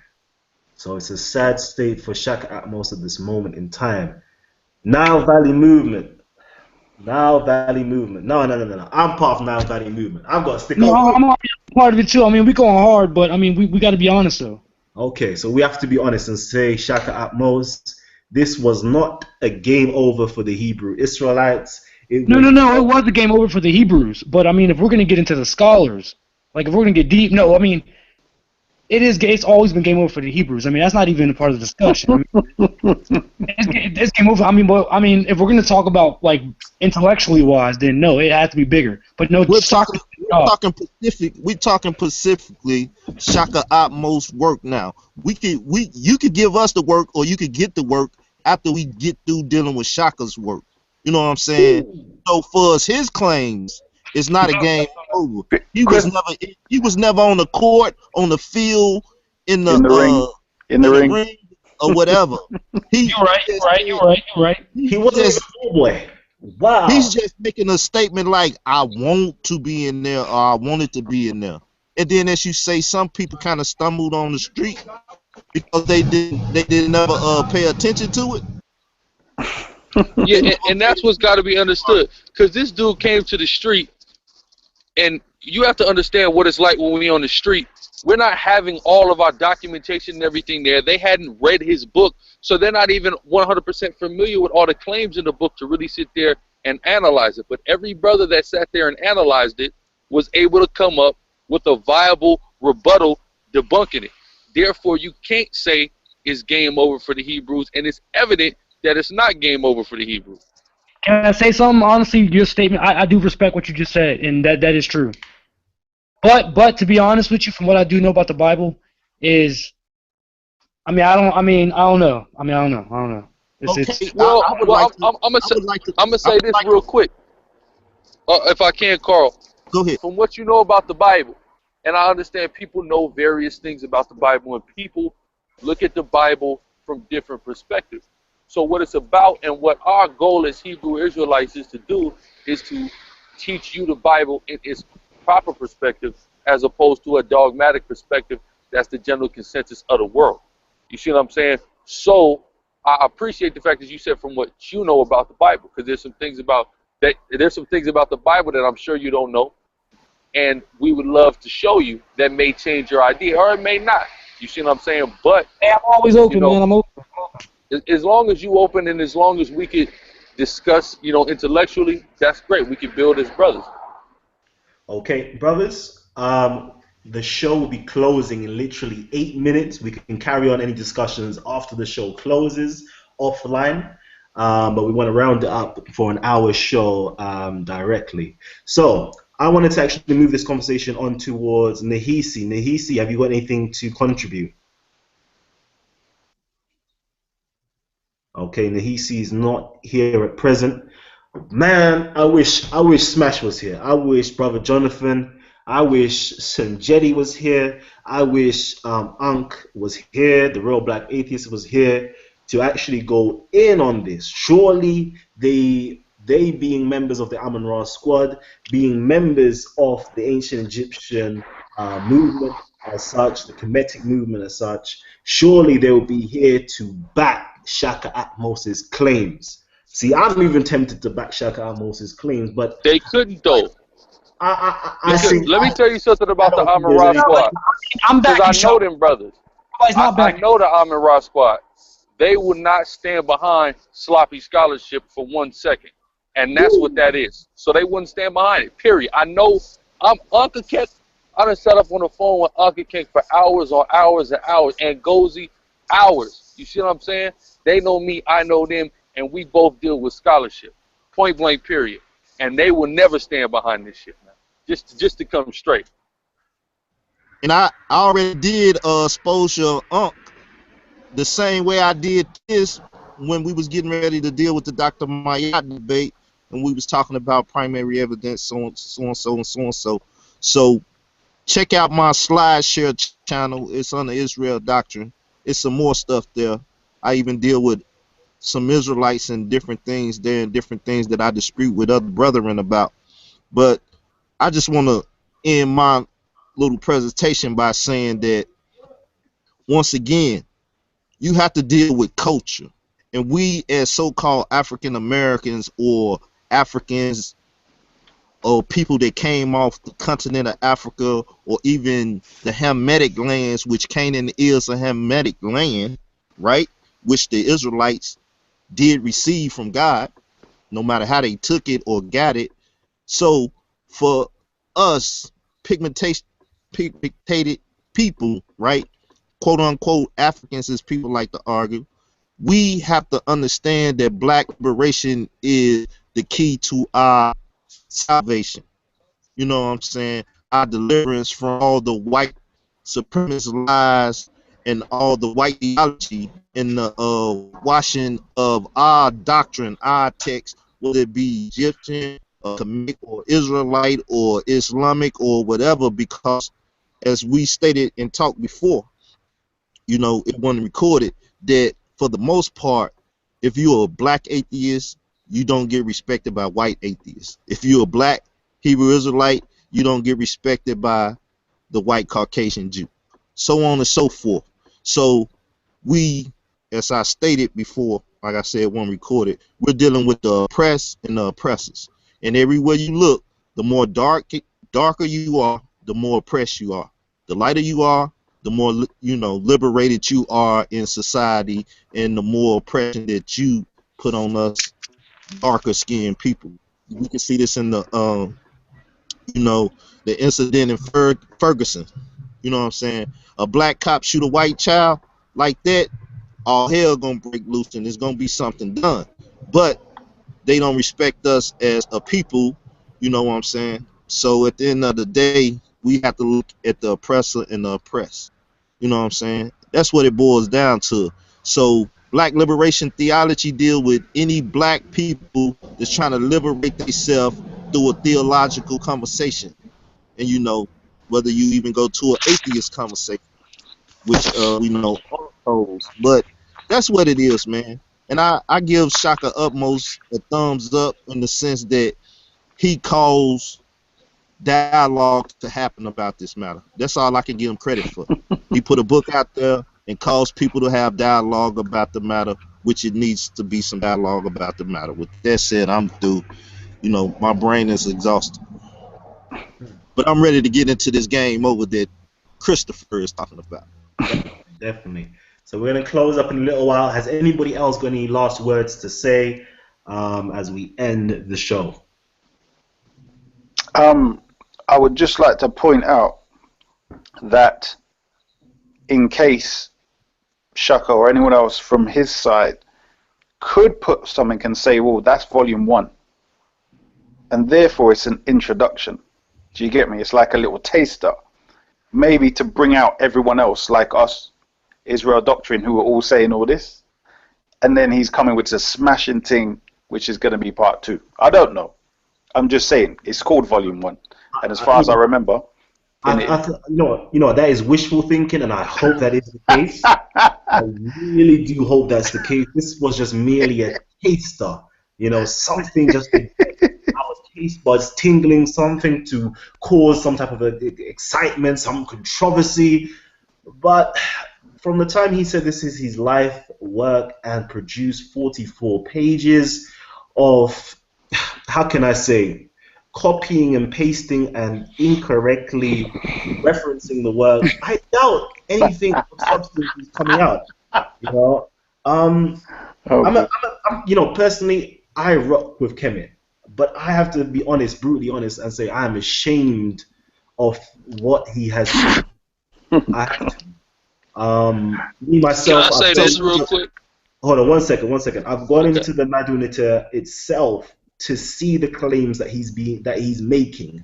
So it's a sad state for Shakka Ahmose at this moment in time. Nile Valley Movement. No. I'm part of Nile Valley Movement. I've got to stick No, I'm part of it, too. I mean, we're going hard, but, I mean, we got to be honest, though. Okay, so we have to be honest and say, Shakka Ahmose, this was not a game over for the Hebrew Israelites. No, it was a game over for the Hebrews. But, I mean, if we're going to get into the scholars, like, if we're going to get deep, no, I mean, it's always been game over for the Hebrews. I mean, that's not even a part of the discussion. It's game over. I mean, if we're going to talk about, like, intellectually wise, then no, it has to be bigger. But no, we're talking specifically Shakka Ahmose work now. You could give us the work, or you could get the work after we get through dealing with Shaka's work. You know what I'm saying? So for us, his claims, it's not a game over. He was never on the court, on the field, in the ring, or whatever. You're right. He wasn't a schoolboy. Wow. He's just making a statement like, I want to be in there, or I wanted to be in there. And then, as you say, some people kind of stumbled on the street because they didn't never pay attention to it. Yeah, and that's what's got to be understood. Because this dude came to the street, and you have to understand what it's like when we're on the street. We're not having all of our documentation and everything there. They hadn't read his book, so they're not even 100% familiar with all the claims in the book to really sit there and analyze it. But every brother that sat there and analyzed it was able to come up with a viable rebuttal debunking it. Therefore, you can't say it's game over for the Hebrews, and it's evident that it's not game over for the Hebrews. Can I say something? Honestly, your statement, I do respect what you just said, and that is true. But to be honest with you, from what I do know about the Bible, is, I don't know. Okay. Well, I'm gonna say this real quick, if I can, Carl. Go ahead. From what you know about the Bible, and I understand people know various things about the Bible, and people look at the Bible from different perspectives. So what it's about, and what our goal as Hebrew Israelites is to do, is to teach you the Bible in its proper perspective, as opposed to a dogmatic perspective that's the general consensus of the world. You see what I'm saying? So I appreciate the fact that you said from what you know about the Bible, because there's some things about the Bible that I'm sure you don't know, and we would love to show you that may change your idea, or it may not. You see what I'm saying? But hey, I'm always open, man. I'm open. As long as you open, and as long as we could discuss, intellectually, that's great. We could build as brothers. Okay, brothers, The show will be closing in literally 8 minutes. We can carry on any discussions after the show closes offline, but we want to round it up for an hour show directly. So I wanted to actually move this conversation on towards Nahisi. Nahisi, have you got anything to contribute? Okay, Nahisi is not here at present. Man, I wish Smash was here. I wish Brother Jonathan. I wish Sanjetti was here. I wish Ankh was here. The Real Black Atheist was here to actually go in on this. Surely they being members of the Amun-Ra squad, being members of the ancient Egyptian movement as such, the Kemetic movement as such, surely they will be here to back Shakka Ahmose's claims. See, I'm even tempted to back Shakka Ahmose's claims, but they couldn't though. Let me tell you something about the Amun-Ra squad. I'm Because backing I know them brothers. I know the Amun-Ra squad. They will not stand behind sloppy scholarship for 1 second. And that's what that is. So they wouldn't stand behind it, period. I know Uncle Kek. I done sat up on the phone with Uncle Kek for hours on hours and hours. And Gozy, hours. You see what I'm saying? They know me, I know them, and we both deal with scholarship. Point blank, period. And they will never stand behind this shit, man. Just to come straight. And I already did expose your Unc the same way I did this when we was getting ready to deal with the Dr. Mayat debate, and we was talking about primary evidence, so and so. So check out my SlideShare channel. It's on the Israel Doctrine. It's some more stuff there. I even deal with some Israelites and different things there, and different things that I dispute with other brethren about. But I just want to end my little presentation by saying that, once again, you have to deal with culture. And we, as so-called African Americans or Africans or people that came off the continent of Africa or even the Hamitic lands, which Canaan is a Hamitic land, right? Which the Israelites did receive from God, no matter how they took it or got it. So for us pigmented people, right, quote unquote Africans, as people like to argue, we have to understand that black liberation is the key to our salvation. You know what I'm saying? Our deliverance from all the white supremacist lies and all the white theology and the washing of our doctrine, our text, whether it be Egyptian, Kemet, or Israelite, or Islamic, or whatever, because as we stated and talked before, you know, it wasn't recorded, that for the most part, if you're a black atheist, you don't get respected by white atheists. If you're a black Hebrew Israelite, you don't get respected by the white Caucasian Jew, so on and so forth. So we, as I stated before, like I said, when recorded, we're dealing with the oppressed and the oppressors. And everywhere you look, the more darker you are, the more oppressed you are. The lighter you are, the more, you know, liberated you are in society, and the more oppression that you put on us darker skinned people. We can see this in the you know, the incident in Ferguson. You know what I'm saying? A black cop shoot a white child like that, all hell gonna break loose, and there's gonna be something done. But they don't respect us as a people. You know what I'm saying? So at the end of the day, we have to look at the oppressor and the oppressed. You know what I'm saying? That's what it boils down to. So black liberation theology deal with any black people that's trying to liberate themselves through a theological conversation. And you know, whether you even go to an atheist conversation, which we know holds. But that's what it is, man. And I give Shakka Ahmose a thumbs up in the sense that he calls dialogue to happen about this matter. That's all I can give him credit for. He put a book out there and calls people to have dialogue about the matter, which it needs to be some dialogue about the matter. With that said, I'm through. You know, my brain is exhausted. But I'm ready to get into this game over that Christopher is talking about. Definitely. So we're going to close up in a little while. Has anybody else got any last words to say as we end the show? I would just like to point out that in case Shakka or anyone else from his side could put something and say, well, that's volume 1, and therefore it's an introduction. Do you get me? It's like a little taster, maybe to bring out everyone else like us, Israel Doctrine, who are all saying all this, and then he's coming with a smashing thing, which is going to be part 2. I don't know. I'm just saying it's called volume 1, and as far as I remember, that is wishful thinking, and I hope that is the case. I really do hope that's the case. This was just merely a taster, something just to get our taste buds tingling, something to cause some type of excitement, some controversy. But from the time he said this is his life work and produced 44 pages of, how can I say, copying and pasting and incorrectly referencing the work, I doubt anything of substance is coming out. Personally, I rock with Kemet, but I have to be honest, brutally honest, and say I am ashamed of what he has done. I have to. Me myself. Can I say this real quick? Hold on, one second. I've gone into the Madunita itself to see the claims that he's making,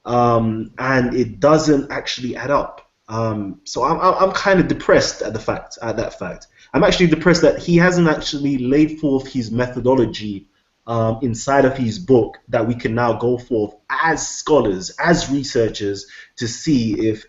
and it doesn't actually add up. So I'm kind of depressed at that fact. I'm actually depressed that he hasn't actually laid forth his methodology inside of his book that we can now go forth as scholars, as researchers, to see if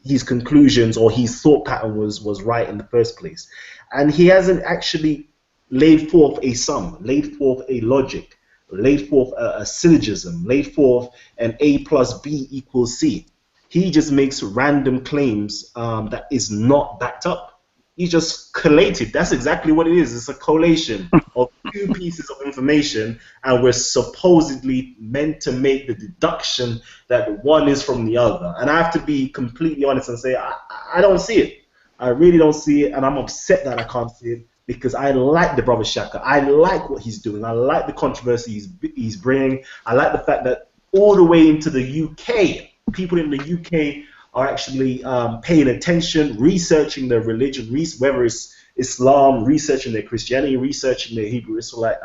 his conclusions or his thought pattern was right in the first place. And he hasn't actually laid forth a sum, laid forth a logic, laid forth a syllogism, laid forth an A plus B equals C. He just makes random claims that is not backed up. He just collated. That's exactly what it is. It's a collation of 2 pieces of information, and we're supposedly meant to make the deduction that one is from the other. And I have to be completely honest and say I don't see it. I really don't see it, and I'm upset that I can't see it, because I like the brother Shakka. I like what he's doing. I like the controversy he's bringing. I like the fact that all the way into the UK, people in the UK are actually paying attention, researching their religion, whether it's Islam, researching their Christianity, researching their Hebrew Israelite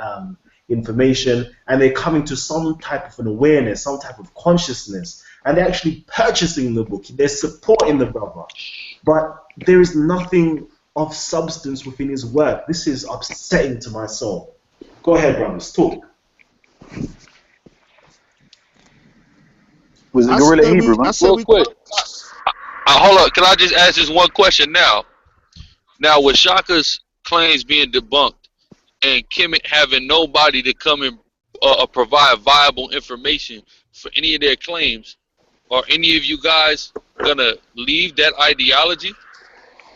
information, and they're coming to some type of an awareness, some type of consciousness, and they're actually purchasing the book. They're supporting the brother. But there is nothing of substance within his work. This is upsetting to my soul. Go ahead, brothers, talk. Was it Gorilla Hebrew, man? Real quick. Hold on. Can I just ask this one question now? Now, with Shaka's claims being debunked and Kemet having nobody to come and provide viable information for any of their claims, are any of you guys going to leave that ideology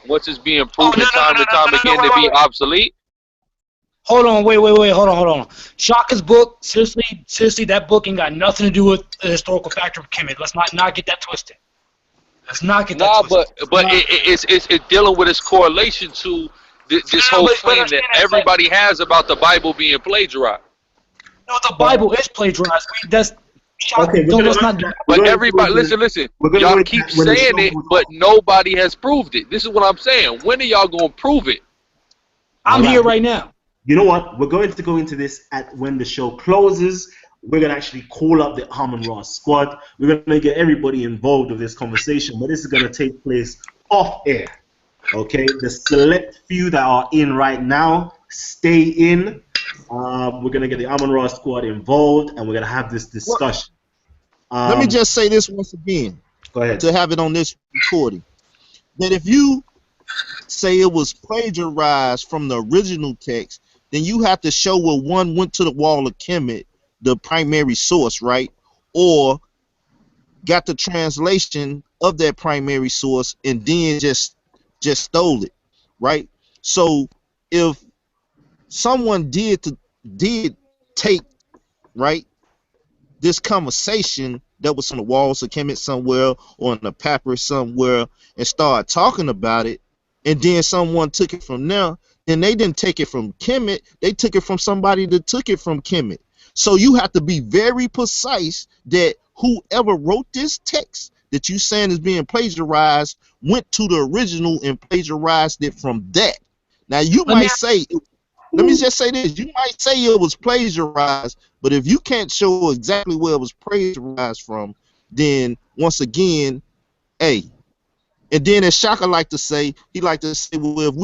once it's being proven time and time again to be obsolete? Hold on, wait, hold on. Shaka's book, seriously, that book ain't got nothing to do with the historical factor of Kemet. Let's not get that twisted. Let's not get that twisted. But it's dealing with its correlation to this whole claim that everybody has about the Bible being plagiarized. No, the Bible is plagiarized. Okay, but everybody, listen. Y'all keep saying it, but nobody has proved it. This is what I'm saying. When are y'all gonna prove it? I'm here right now. You know what? We're going to go into this when the show closes. We're going to actually call up the Harmon Ross squad. We're going to get everybody involved with this conversation, but this is going to take place off air. Okay? The select few that are in right now, stay in. We're going to get the Harmon Ross squad involved, and we're going to have this discussion. Let me just say this once again. Go ahead. To have it on this recording. That if you say it was plagiarized from the original text, then you have to show where one went to the wall of Kemet, the primary source, right? Or got the translation of that primary source and then just stole it, right? So if someone did take, right, this conversation that was on the walls of Kemet somewhere or on the papyrus somewhere and start talking about it, and then someone took it from there, then they didn't take it from Kemet, they took it from somebody that took it from Kemet. So you have to be very precise that whoever wrote this text that you saying is being plagiarized went to the original and plagiarized it from that. Now you might say, let me just say this, you might say it was plagiarized, but if you can't show exactly where it was plagiarized from, then once again, hey, and then as Shaka like to say, he like to say, well, if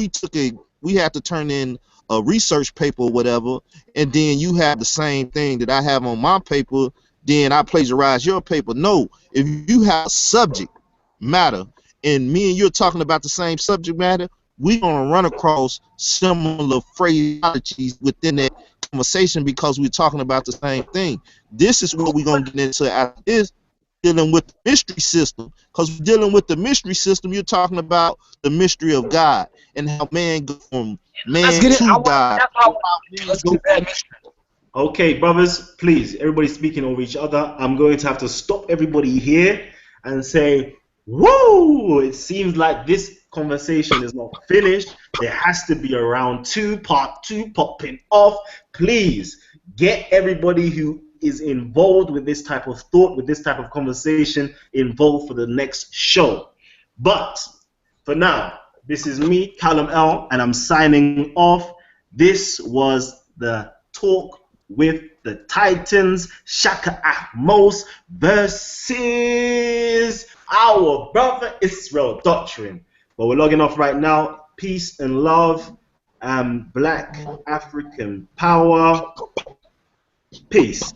we have to turn in a research paper or whatever, and then you have the same thing that I have on my paper, then I plagiarize your paper. No, if you have a subject matter and me and you're talking about the same subject matter, we're going to run across similar phraseologies within that conversation because we're talking about the same thing. This is what we're going to get into after this, dealing with the mystery system. Because dealing with the mystery system, you're talking about the mystery of God and how man goes from man to God. Okay, brothers, please, everybody speaking over each other. I'm going to have to stop everybody here and say, whoa, it seems like this conversation is not finished. There has to be a round two, part two popping off. Please get everybody who is involved with this type of thought, with this type of conversation, involved for the next show. But for now, this is me, Callum L, and I'm signing off. This was the talk with the Titans, Shakka Ahmose versus our brother Israel Doctrine. But we're logging off right now. Peace and love, Black African power. Peace.